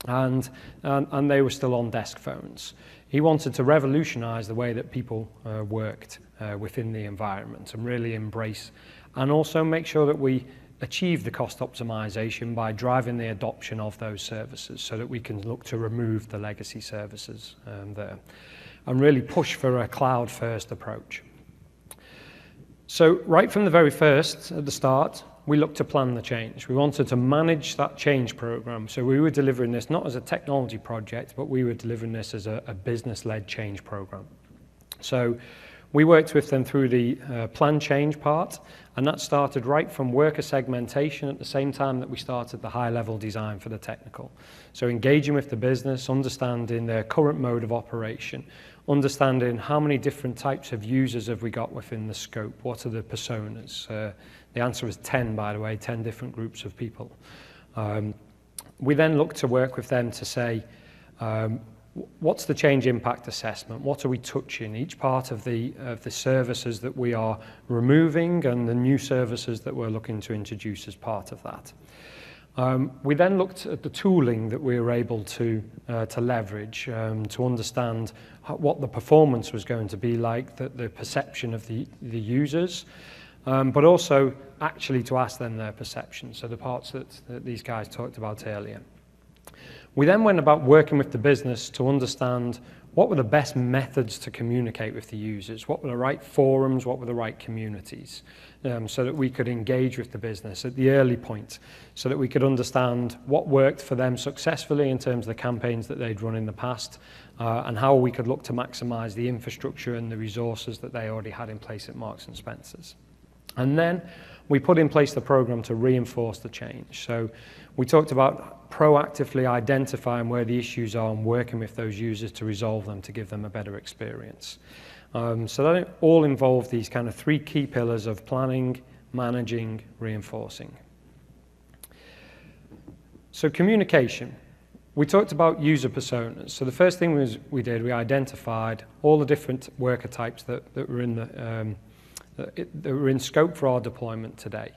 and they were still on desk phones. He wanted to revolutionize the way that people worked within the environment and really embrace and also make sure that we achieve the cost optimization by driving the adoption of those services so that we can look to remove the legacy services there and really push for a cloud-first approach. So right from the very first, at the start, we looked to plan the change. We wanted to manage that change program. So we were delivering this not as a technology project, but we were delivering this as a business-led change program. So we worked with them through the plan change part, and that started right from worker segmentation at the same time that we started the high-level design for the technical. So engaging with the business, understanding their current mode of operation, understanding how many different types of users have we got within the scope, what are the personas. The answer is 10, by the way, 10 different groups of people. We then looked to work with them to say, what's the change impact assessment? What are we touching? Each part of the services that we are removing and the new services that we're looking to introduce as part of that. We then looked at the tooling that we were able to leverage to understand what the performance was going to be like, the perception of the users, but also actually to ask them their perception, so the parts that these guys talked about earlier. We then went about working with the business to understand what were the best methods to communicate with the users, what were the right forums, what were the right communities, so that we could engage with the business at the early point, so that we could understand what worked for them successfully in terms of the campaigns that they'd run in the past, and how we could look to maximize the infrastructure and the resources that they already had in place at Marks and Spencers. And then we put in place the program to reinforce the change. So we talked about proactively identifying where the issues are and working with those users to resolve them, to give them a better experience. So that all involved these kind of 3 key pillars of planning, managing, reinforcing. So communication. We talked about user personas. So the first thing we did, we identified all the different worker types that were in that were in scope for our deployment today.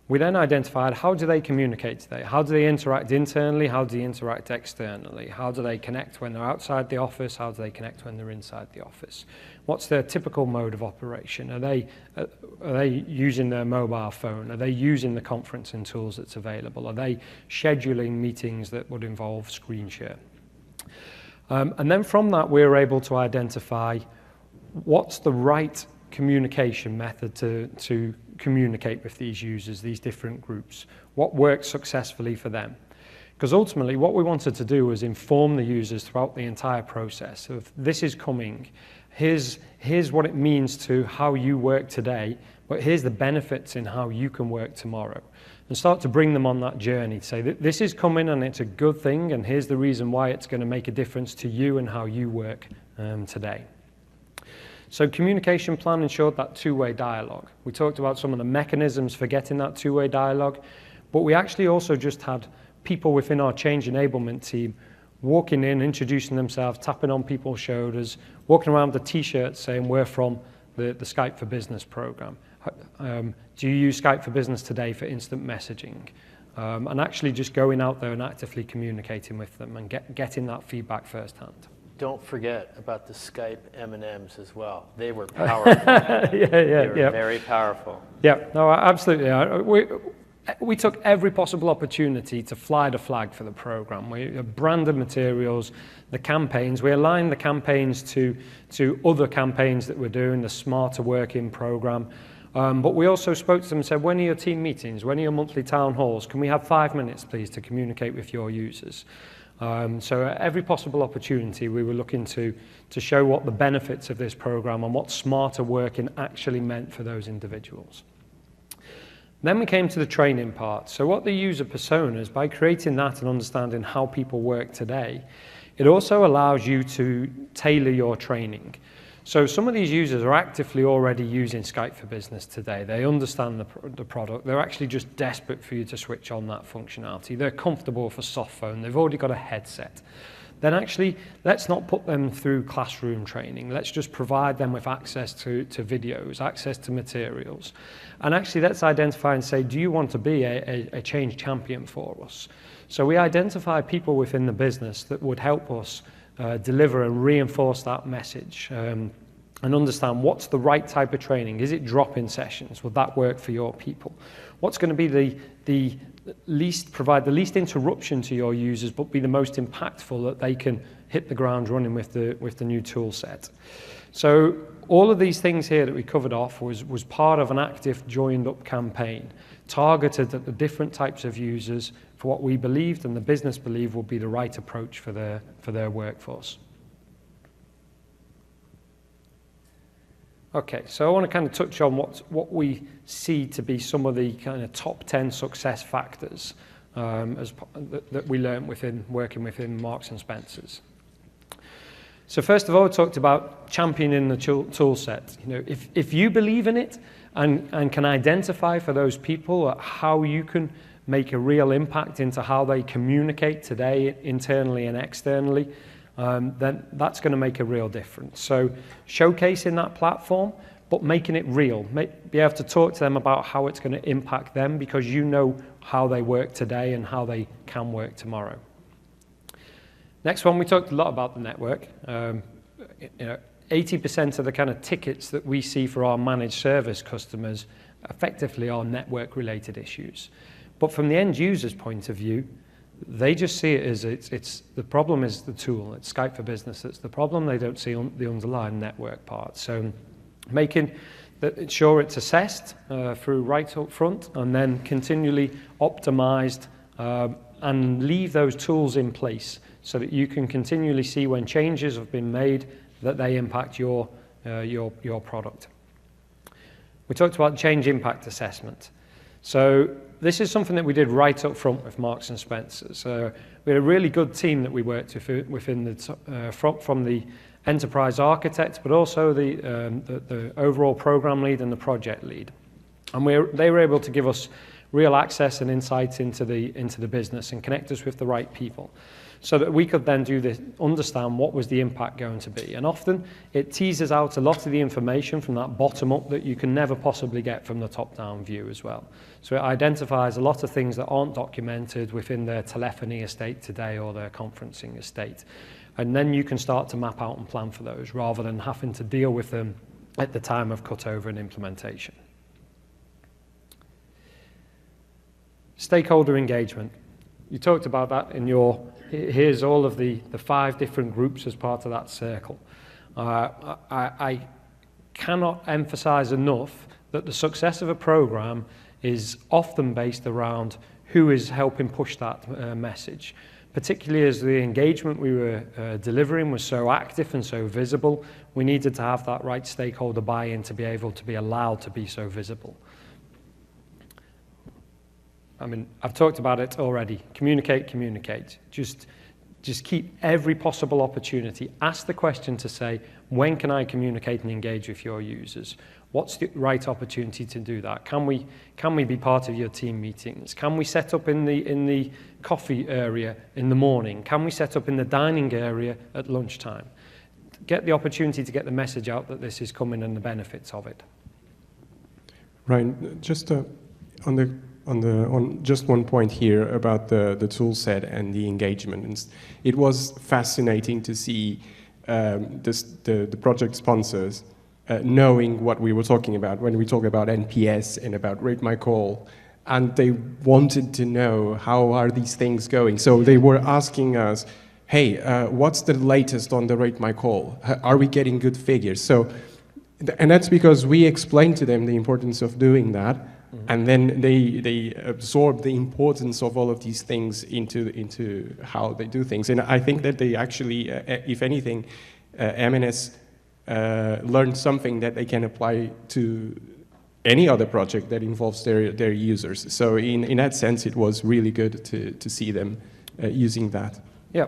We then identified how do they communicate today? How do they interact internally? How do they interact externally? How do they connect when they're outside the office? How do they connect when they're inside the office? What's their typical mode of operation? Are they using their mobile phone? Are they using the conferencing tools that's available? Are they scheduling meetings that would involve screen share? And then from that, we were able to identify what's the right communication method to communicate with these users, these different groups, what works successfully for them. Because ultimately what we wanted to do was inform the users throughout the entire process of this is coming, here's what it means to how you work today, but here's the benefits in how you can work tomorrow. And start to bring them on that journey to say that this is coming and it's a good thing, and here's the reason why it's going to make a difference to you and how you work today. So communication plan ensured that two-way dialogue. We talked about some of the mechanisms for getting that two-way dialogue, but we actually also just had people within our change enablement team walking in, introducing themselves, tapping on people's shoulders, walking around with a t-shirt saying we're from the Skype for Business program. Do you use Skype for Business today for instant messaging? And actually just going out there and actively communicating with them and getting that feedback firsthand.
Don't forget about the Skype M&Ms as well. They were powerful. They were very powerful.
Yeah, no, absolutely. We took every possible opportunity to fly the flag for the program. We branded materials, the campaigns. We aligned the campaigns to other campaigns that we're doing, the Smarter Working program. But we also spoke to them and said, when are your team meetings? When are your monthly town halls? Can we have 5 minutes, please, to communicate with your users? So at every possible opportunity, we were looking to show what the benefits of this program and what smarter working actually meant for those individuals. Then we came to the training part. So what the user personas, by creating that and understanding how people work today, it also allows you to tailor your training. So some of these users are actively already using Skype for Business today. They understand the product. They're actually just desperate for you to switch on that functionality. They're comfortable with a soft phone. They've already got a headset. Then actually, let's not put them through classroom training. Let's just provide them with access to videos, access to materials. And actually, let's identify and say, do you want to be a change champion for us? So we identify people within the business that would help us deliver and reinforce that message and understand what's the right type of training. Is it drop-in sessions? Will that work for your people? What's going to be provide the least interruption to your users, but be the most impactful that they can hit the ground running with the new tool set? So all of these things here that we covered off was part of an active joined-up campaign targeted at the different types of users for what we believed and the business believed would be the right approach for their workforce. Okay, so I want to kind of touch on what we see to be some of the kind of top 10 success factors that we learned working within Marks and Spencers. So first of all, I talked about championing the tool set. You know, if you believe in it and can identify for those people how you can make a real impact into how they communicate today, internally and externally, then that's going to make a real difference. So showcasing that platform, but making it real. Be able to talk to them about how it's going to impact them because you know how they work today and how they can work tomorrow. Next one, we talked a lot about the network. 80% of the kind of tickets that we see for our managed service customers effectively are network-related issues. But from the end user's point of view, they just see it as it's the problem is the tool. It's Skype for Business that's the problem. They don't see the underlying network part. So making sure it's assessed through right up front and then continually optimized and leave those tools in place so that you can continually see when changes have been made that they impact your product. We talked about change impact assessment. So this is something that we did right up front with Marks and Spencer. So we had a really good team that we worked with within the from the enterprise architect, but also the overall program lead and the project lead. And they were able to give us real access and insight into the business and connect us with the right people, so that we could then understand what was the impact going to be. And often it teases out a lot of the information from that bottom up that you can never possibly get from the top down view as well. So it identifies a lot of things that aren't documented within their telephony estate today or their conferencing estate. And then you can start to map out and plan for those rather than having to deal with them at the time of cutover and implementation. Stakeholder engagement. You talked about that in here's all of the 5 different groups as part of that circle. I cannot emphasize enough that the success of a program is often based around who is helping push that message. Particularly as the engagement we were delivering was so active and so visible, we needed to have that right stakeholder buy-in to be able to be allowed to be so visible. I mean, I've talked about it already. Communicate. Just keep every possible opportunity. Ask the question to say, when can I communicate and engage with your users? What's the right opportunity to do that? Can we be part of your team meetings? Can we set up in the coffee area in the morning? Can we set up in the dining area at lunchtime? Get the opportunity to get the message out that this is coming and the benefits of it.
Ryan, just on just one point here about the tool set and the engagement. It was fascinating to see the project sponsors knowing what we were talking about when we talk about NPS and about Rate My Call, and they wanted to know how are these things going. So they were asking us, hey, what's the latest on the Rate My Call? Are we getting good figures? So, and that's because we explained to them the importance of doing that. And then they absorb the importance of all of these things into how they do things. And I think that they actually, if anything, M&S learned something that they can apply to any other project that involves their users. So in that sense, it was really good to see them using that.
Yeah.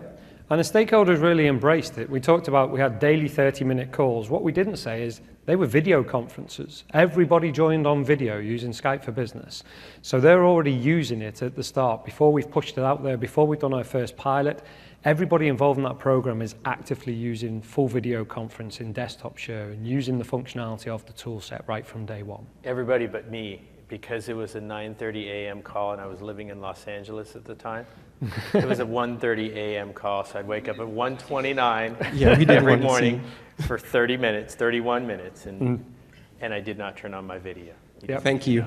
And the stakeholders really embraced it. We talked about, we had daily 30-minute calls. What we didn't say is they were video conferences. Everybody joined on video using Skype for Business. So they're already using it at the start. Before we've pushed it out there, before we've done our first pilot, everybody involved in that program is actively using full video conferencing, desktop share, and using the functionality of the tool set right from day one.
Everybody but me, because it was a 9:30 a.m. call and I was living in Los Angeles at the time. It was a 1:30 a.m. call, so I'd wake up at 1:29 every morning for 30 minutes, 31 minutes, and I did not turn on my video.
Yep. Thank you.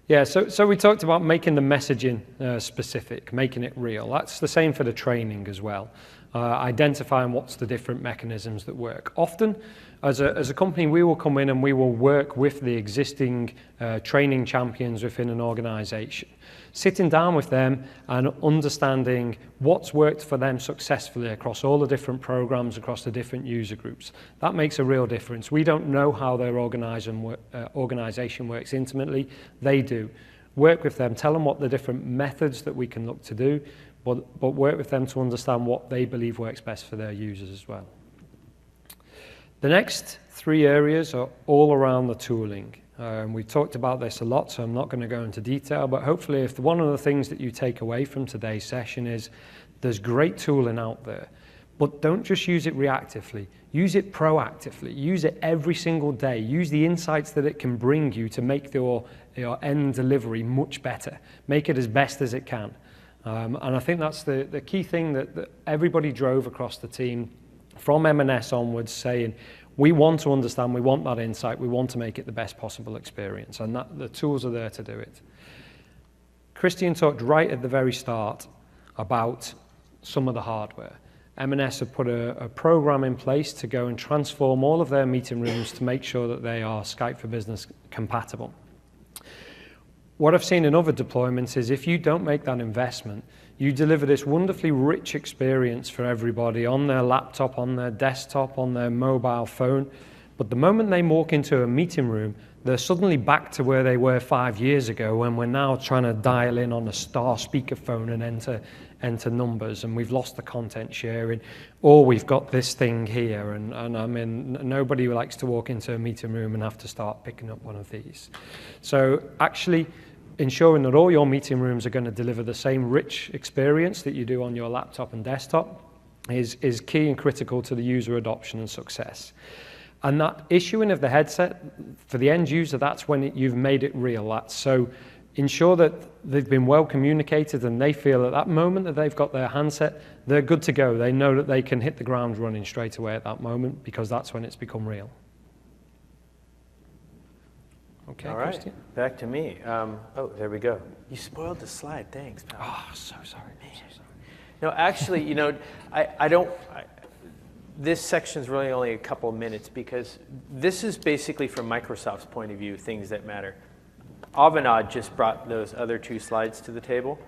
Yeah, so we talked about making the messaging specific, making it real. That's the same for the training as well. Identifying what's the different mechanisms that work. Often, as a company, we will come in and we will work with the existing training champions within an organization. Sitting down with them and understanding what's worked for them successfully across all the different programs, across the different user groups. That makes a real difference. We don't know how their organization works intimately. They do. Work with them, tell them what the different methods that we can look to do, but work with them to understand what they believe works best for their users as well. The next 3 areas are all around the tooling. We've talked about this a lot, so I'm not going to go into detail, but hopefully if one of the things that you take away from today's session is there's great tooling out there, but don't just use it reactively. Use it proactively. Use it every single day. Use the insights that it can bring you to make your end delivery much better. Make it as best as it can. And I think that's the key thing that everybody drove across the team from M&S onwards, saying, we want to understand, we want that insight, we want to make it the best possible experience, and that the tools are there to do it. Christian talked right at the very start about some of the hardware. M&S have put a program in place to go and transform all of their meeting rooms to make sure that they are Skype for Business compatible. What I've seen in other deployments is if you don't make that investment, you deliver this wonderfully rich experience for everybody on their laptop, on their desktop, on their mobile phone. But the moment they walk into a meeting room, they're suddenly back to where they were 5 years ago when we're now trying to dial in on a star speakerphone and enter numbers, and we've lost the content sharing, or we've got this thing here, and I mean, nobody likes to walk into a meeting room and have to start picking up one of these. So actually ensuring that all your meeting rooms are going to deliver the same rich experience that you do on your laptop and desktop is key and critical to the user adoption and success. And that issuing of the headset, for the end user, that's when you've made it real. So ensure that they've been well communicated and they feel at that moment that they've got their handset, they're good to go. They know that they can hit the ground running straight away at that moment because that's when it's become real. Okay,
all right,
Christian?
back to me. Oh, there we go. You spoiled the slide. Thanks, pal.
Oh, so sorry.
No, actually, you know, this section's really only a couple of minutes because this is basically from Microsoft's point of view, things that matter. Avanade just brought those other 2 slides to the table,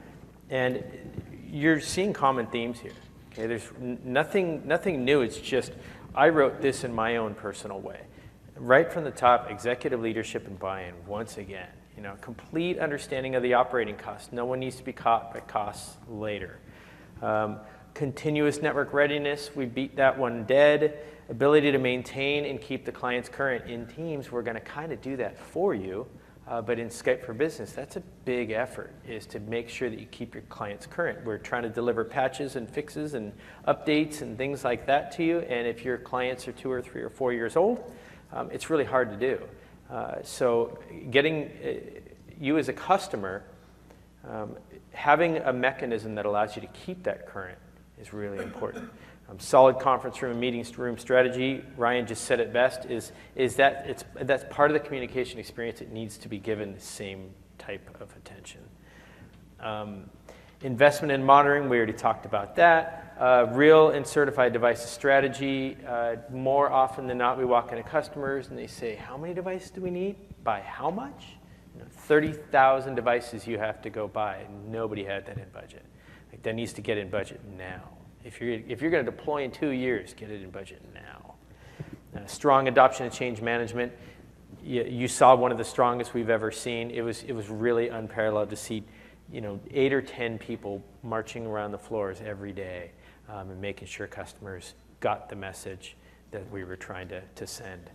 and you're seeing common themes here. Okay, there's nothing new. It's just I wrote this in my own personal way. Right from the top, executive leadership and buy-in. Once again, you know, complete understanding of the operating costs. No one needs to be caught by costs later. Continuous network readiness, we beat that one dead. Ability to maintain and keep the clients current. In Teams, we're going to kind of do that for you, but in Skype for Business, that's a big effort, is to make sure that you keep your clients current. We're trying to deliver patches and fixes and updates and things like that to you, and if your clients are 2 or 3 or 4 years old, it's really hard to do. So getting you as a customer, having a mechanism that allows you to keep that current is really important. Solid conference room and meeting room strategy, Ryan just said it best, is that that's part of the communication experience. It needs to be given the same type of attention. Investment in monitoring, we already talked about that. Real and certified devices strategy. More often than not, we walk into customers and they say, how many devices do we need? By how much? 30,000 devices you have to go buy. Nobody had that in budget. Like, that needs to get in budget now. If you're going to deploy in 2 years, get it in budget now. Strong adoption and change management. You saw one of the strongest we've ever seen. It was really unparalleled to see, 8 or 10 people marching around the floors every day and making sure customers got the message that we were trying to send.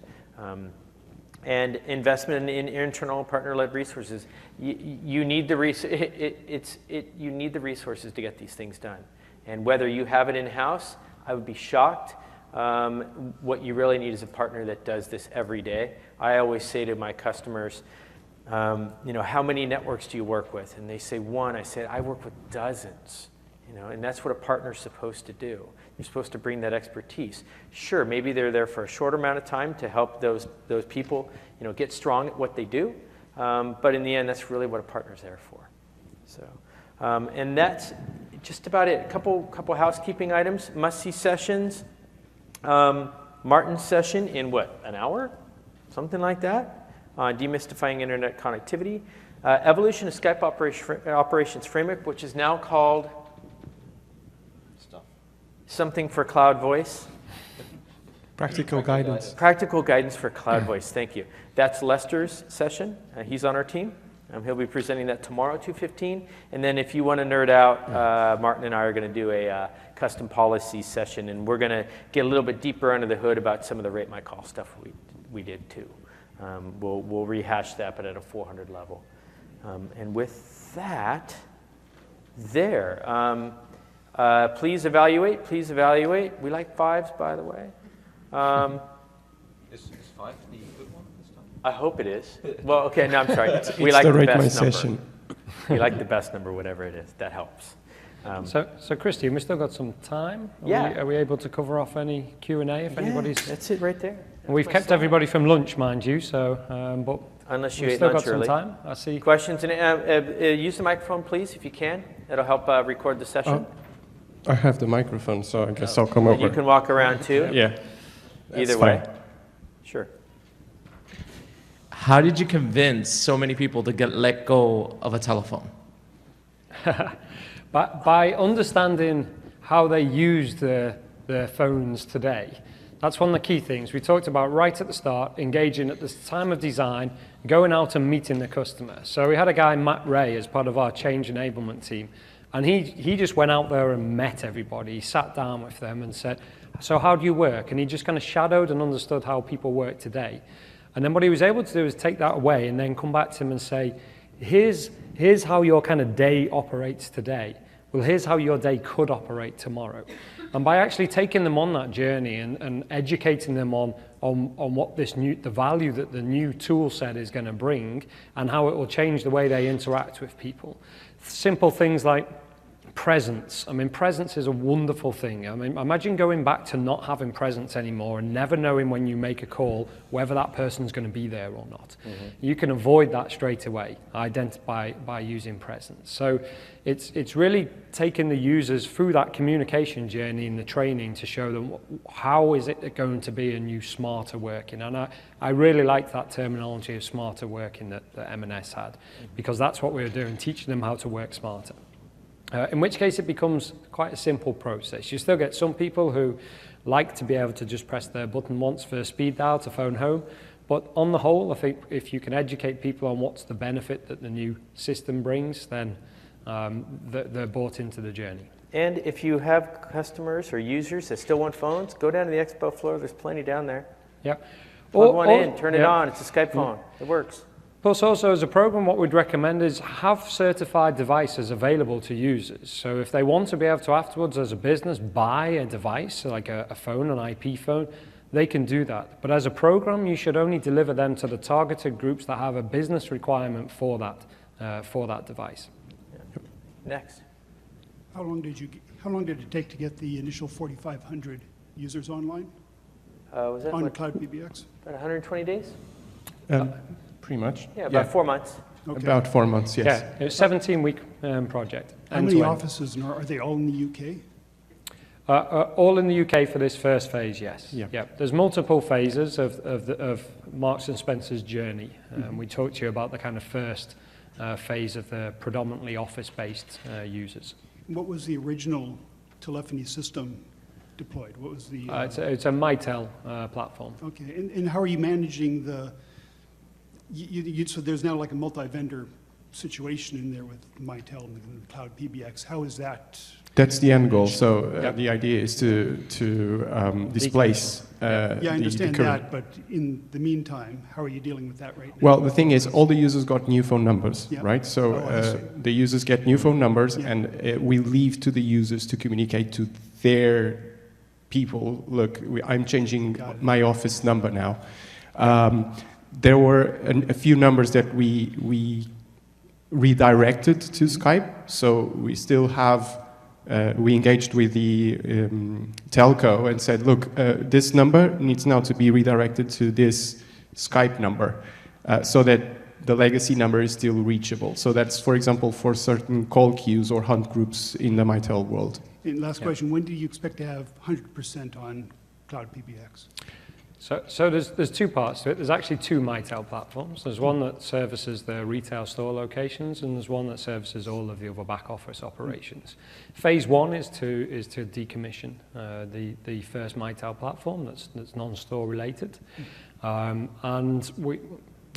And investment in internal partner-led resources. You need the you need the resources to get these things done. And whether you have it in-house, I would be shocked. What you really need is a partner that does this every day. I always say to my customers, how many networks do you work with? And they say 1. I said, I work with dozens. And that's what a partner's supposed to do. You're supposed to bring that expertise. Sure, maybe they're there for a short amount of time to help those people, get strong at what they do. But in the end, that's really what a partner's there for. So, and that's just about it. A couple housekeeping items. Must-see sessions. Martin's session in what? An hour? Something like that. Demystifying internet connectivity. Evolution of Skype operations framework, which is now called something for cloud voice.
Practical guidance.
Practical guidance for cloud voice. Thank you. That's Lester's session. He's on our team. He'll be presenting that tomorrow at 2:15. And then if you want to nerd out, Martin and I are going to do a custom policy session, and we're going to get a little bit deeper under the hood about some of the rate my call stuff we did too. We'll rehash that, but at a 400 level. And with that, please evaluate. Please evaluate. We like 5s, by the way.
Is 5 the good one this time?
I hope it is. Well, okay, no, I'm sorry.
We like the best number. Session.
We like the best number, whatever it is. That helps.
So Christian, we still got some time.
Are
we able to cover off any Q&A if anybody's...
That's it right there.
We've kept everybody from lunch, mind you, so, but
Unless you
we've
ate
still
lunch
got
early.
some time. I see.
Questions? And use the microphone, please, if you can. That'll help record the session.
I have the microphone, so I guess I'll come over.
You can walk around too.
Yeah.
Either
That's
way.
fine.
Sure.
How did you convince so many people to let go of a telephone?
By understanding how they use their phones today. That's one of the key things. We talked about right at the start, engaging at the time of design, going out and meeting the customer. So we had a guy, Matt Ray, as part of our change enablement team, and he just went out there and met everybody. He sat down with them and said, so how do you work? And he just kind of shadowed and understood how people work today. And then what he was able to do is take that away and then come back to him and say, here's how your kind of day operates today. Well, here's how your day could operate tomorrow. And by actually taking them on that journey and educating them on what the value that the new tool set is going to bring and how it will change the way they interact with people. Simple things like presence. I mean, presence is a wonderful thing. I mean, imagine going back to not having presence anymore and never knowing when you make a call whether that person's going to be there or not. Mm-hmm. You can avoid that straight away, identify by using presence. So it's really taking the users through that communication journey in the training to show them how is it going to be a new smarter working. And I really like that terminology of smarter working that M&S had, because that's what we were doing, teaching them how to work smarter. In which case it becomes quite a simple process. You still get some people who like to be able to just press their button once for a speed dial to phone home, but on the whole, I think if you can educate people on what's the benefit that the new system brings, then they're bought into the journey.
And if you have customers or users that still want phones, go down to the expo floor. There's plenty down there.
Yep.
Plug one in, turn it on. It's a Skype phone. It works.
Plus also as a program, what we'd recommend is have certified devices available to users. So if they want to be able to afterwards as a business buy a device, like a phone, an IP phone, they can do that. But as a program, you should only deliver them to the targeted groups that have a business requirement for that device.
Yep. Next.
How long did it take to get the initial 4,500 users online?
Was that
on
what,
Cloud PBX?
about 120 days?
Pretty much.
Yeah, about 4 months.
Okay.
About 4 months, yes.
Yeah, it's a 17-week project.
How many offices are they all in the UK?
All in the UK for this first phase, yes.
Yeah.
Yep. There's multiple phases of Marks and Spencer's journey. We talked to you about the kind of first phase of the predominantly office-based users.
What was the original telephony system deployed? What was the?
It's a Mitel platform.
Okay, and how are you managing the? So there's now like a multi-vendor situation in there with Mitel and Cloud PBX. How is that?
That's the end goal. So the idea is to displace.
Yeah, I understand
the current.
that, but in the meantime, how are you dealing with that right now?
Well, the thing is, all the users got new phone numbers,
Yeah.
right? So
I see.
the users get new phone numbers,
Yeah.
and we leave to the users to communicate to their people. Look, I'm changing my office number now. There were a few numbers that we redirected to Skype, so we still have. We engaged with the telco and said, look, this number needs now to be redirected to this Skype number so that the legacy number is still reachable. So that's, for example, for certain call queues or hunt groups in the Mitel world.
And last question, when do you expect to have 100% on Cloud PBX?
So there's two parts to it. There's actually two Mitel platforms. There's one that services the retail store locations, and there's one that services all of the other back office operations. Phase one is to decommission the first Mitel platform that's non-store related, and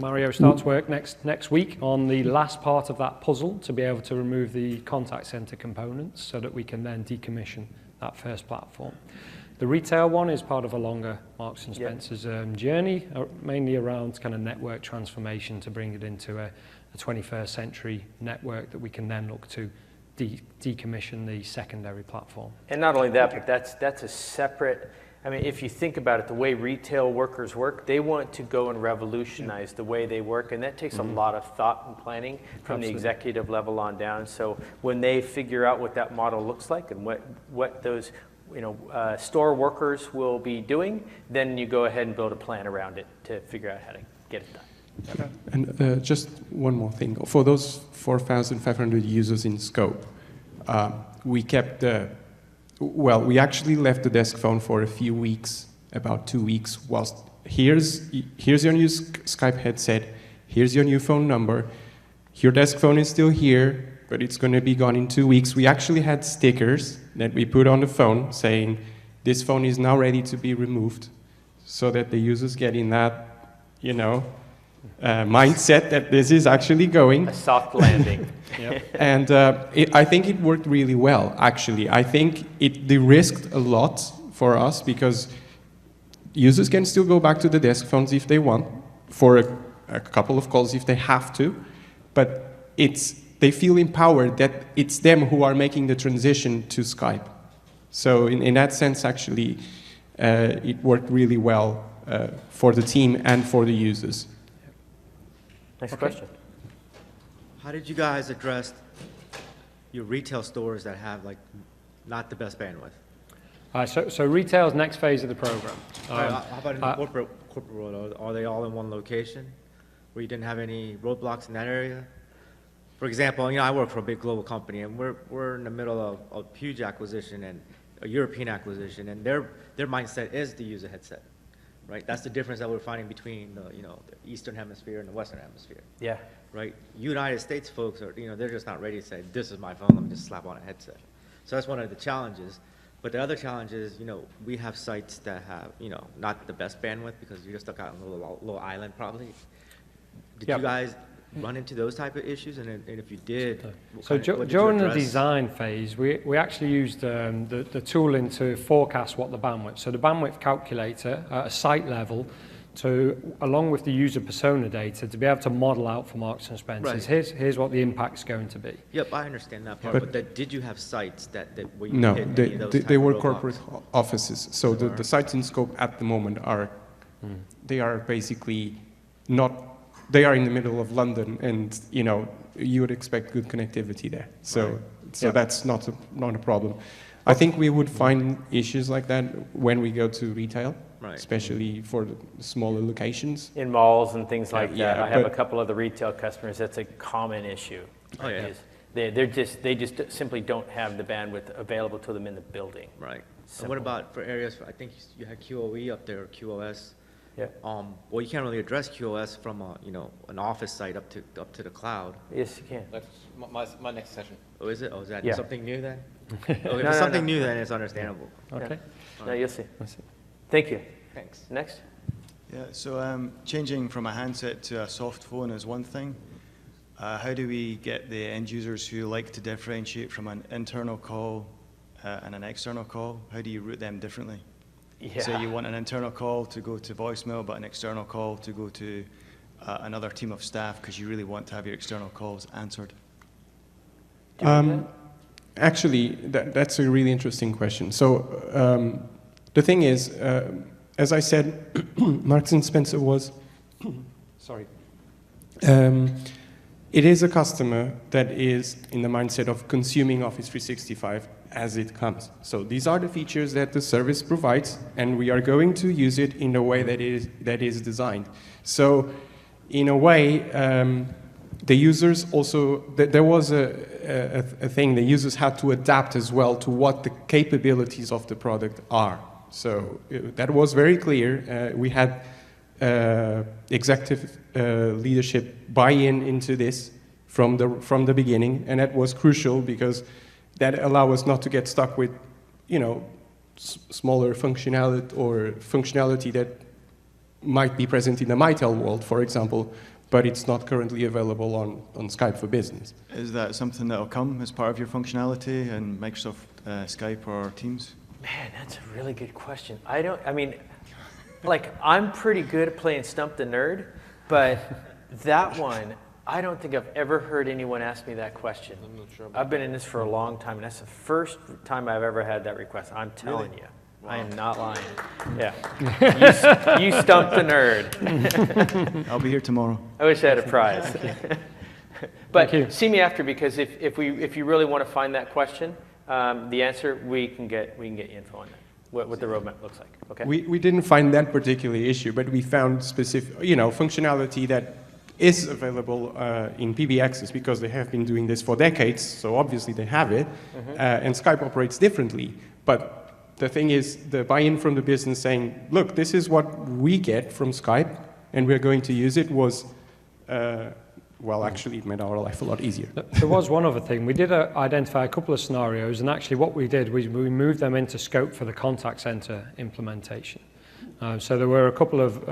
Mario starts work next week on the last part of that puzzle to be able to remove the contact center components so that we can then decommission that first platform. The retail one is part of a longer Marks and Spencer's journey, mainly around kind of network transformation to bring it into a 21st century network that we can then look to decommission the secondary platform.
And not only that, but that's a separate, I mean, if you think about it, the way retail workers work, they want to go and revolutionize the way they work, and that takes a lot of thought and planning from the executive level on down. So when they figure out what that model looks like and what those store workers will be doing, then you go ahead and build a plan around it to figure out how to get it done.
And just one more thing. For those 4,500 users in scope, we kept we actually left the desk phone for a few weeks, about 2 weeks, whilst here's your new Skype headset, here's your new phone number, your desk phone is still here, but it's going to be gone in 2 weeks. We actually had stickers that we put on the phone saying, this phone is now ready to be removed, so that the users get in that, mindset that this is actually going.
A soft landing.
And I think it worked really well, actually. I think it de-risked a lot for us because users can still go back to the desk phones if they want, for a couple of calls if they have to, but they feel empowered that it's them who are making the transition to Skype. So in that sense, actually, it worked really well for the team and for the users.
Next question.
How did you guys address your retail stores that have not the best bandwidth?
So retail's next phase of the program.
How about in the corporate world? Are they all in one location where you didn't have any roadblocks in that area? For example, I work for a big global company, and we're in the middle of a huge acquisition and a European acquisition, and their mindset is to use a headset, right? That's the difference that we're finding between the Eastern Hemisphere and the Western Hemisphere.
Yeah.
Right? United States folks are, they're just not ready to say, this is my phone, let me just slap on a headset. So that's one of the challenges. But the other challenge is, we have sites that have, not the best bandwidth because you're stuck out on a little island probably. Did you guys run into those type of issues? And if you did,
So during the design phase, we actually used the tooling to forecast what the bandwidth. So the bandwidth calculator at a site level, along with the user persona data, to be able to model out for Marks and Spencer's.
Right.
Here's what the impact's going to be.
Yep, I understand that part. But did you have sites that where you
No,
hit any of those
they were
roadblocks?
corporate offices. So the sites in scope at the moment they are basically they are in the middle of London, and you would expect good connectivity there. So that's not a problem. I think we would find issues like that when we go to retail, especially for the smaller locations.
In malls and things like that.
Yeah,
I have a couple of the retail customers. That's a common issue.
Oh, yeah.
They just simply don't have the bandwidth available to them in the building.
Right. And what about for areas, I think you had QoE up there, or QoS.
Yeah.
Well, you can't really address QoS from an office site up to the cloud.
Yes, you can.
That's my next session.
Oh, is it? Oh, is that
Yeah.
something new then? If it's something new, then it's understandable.
Okay.
No, you'll see. Thank you.
Thanks.
Next.
Yeah, so changing from a handset to a soft phone is one thing. How do we get the end users who like to differentiate from an internal call and an external call? How do you route them differently?
Yeah.
So you want an internal call to go to voicemail, but an external call to go to another team of staff because you really want to have your external calls answered.
Actually, that's a really interesting question. So the thing is, as I said, Marks and Spencer was, sorry, it is a customer that is in the mindset of consuming Office 365 as it comes. So these are the features that the service provides, and we are going to use it in the way that is designed. So in a way, the users also, there was a thing, the users had to adapt as well to what the capabilities of the product are. So that was very clear. We had executive leadership buy-in into this from the beginning, and that was crucial because that allowed us not to get stuck with, smaller functionality that might be present in the Mitel world, for example, but it's not currently available on Skype for Business.
Is that something that will come as part of your functionality in Microsoft Skype or Teams?
Man, that's a really good question. I'm pretty good at playing Stump the Nerd, but that one, I don't think I've ever heard anyone ask me that question.
I'm not sure.
I've been in this for a long time, and that's the first time I've ever had that request. I'm telling you. Wow. I am not lying. Yeah. You stumped the nerd.
I'll be here tomorrow.
I wish I had a prize. But see me after, because if you really want to find that question, The answer, we can get you info on that, what the roadmap looks like. Okay.
We didn't find that particular issue, but we found specific, functionality that is available in PBXs because they have been doing this for decades, so obviously they have it, and Skype operates differently. But the thing is, the buy-in from the business saying, look, this is what we get from Skype, and we're going to use it was, well, actually, it made our life a lot easier.
There was one other thing. We did identify a couple of scenarios, and actually what we did was we moved them into scope for the contact center implementation. So there were a couple of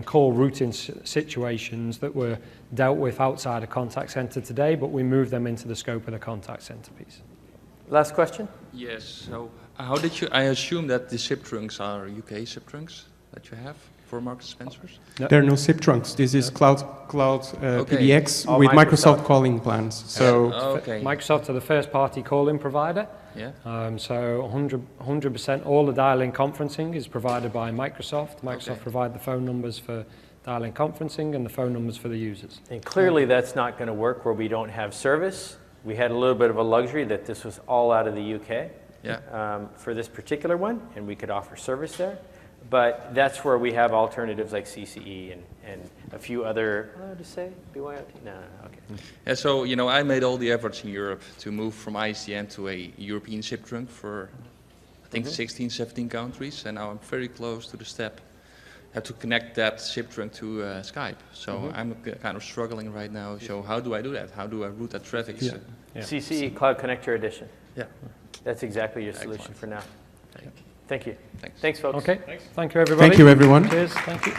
call routing situations that were dealt with outside a contact center today, but we moved them into the scope of the contact center piece.
Last question?
Yes, so how did you, I assume that the SIP trunks are UK SIP trunks that you have for Marks & Spencers?
No.
There are no SIP trunks. This is cloud
Okay.
PBX
All
with
Microsoft.
Microsoft calling plans. So
Okay.
Microsoft are the first-party calling provider.
Yeah.
So 100% all the dial-in conferencing is provided by Microsoft. Microsoft
Okay.
provide the phone numbers for dial-in conferencing and the phone numbers for the users.
And clearly that's not going to work where we don't have service. We had a little bit of a luxury that this was all out of the UK for this particular one, and we could offer service there. But that's where we have alternatives like CCE and a few other, to say, BYOT? No, okay.
Yeah, so, I made all the efforts in Europe to move from ISDN to a European SIP trunk for, I think, 16, 17 countries, and now I'm very close to the step. I have to connect that SIP trunk to Skype. So I'm kind of struggling right now. So how do I do that? How do I route that traffic?
Yeah.
CCE Cloud Connector Edition.
Yeah.
That's exactly your solution
Excellent.
for now.
Thank you.
Thank you.
Thanks.
Thanks, folks.
Okay. Thank you, everybody.
thank you, everyone.
Cheers. Thank you.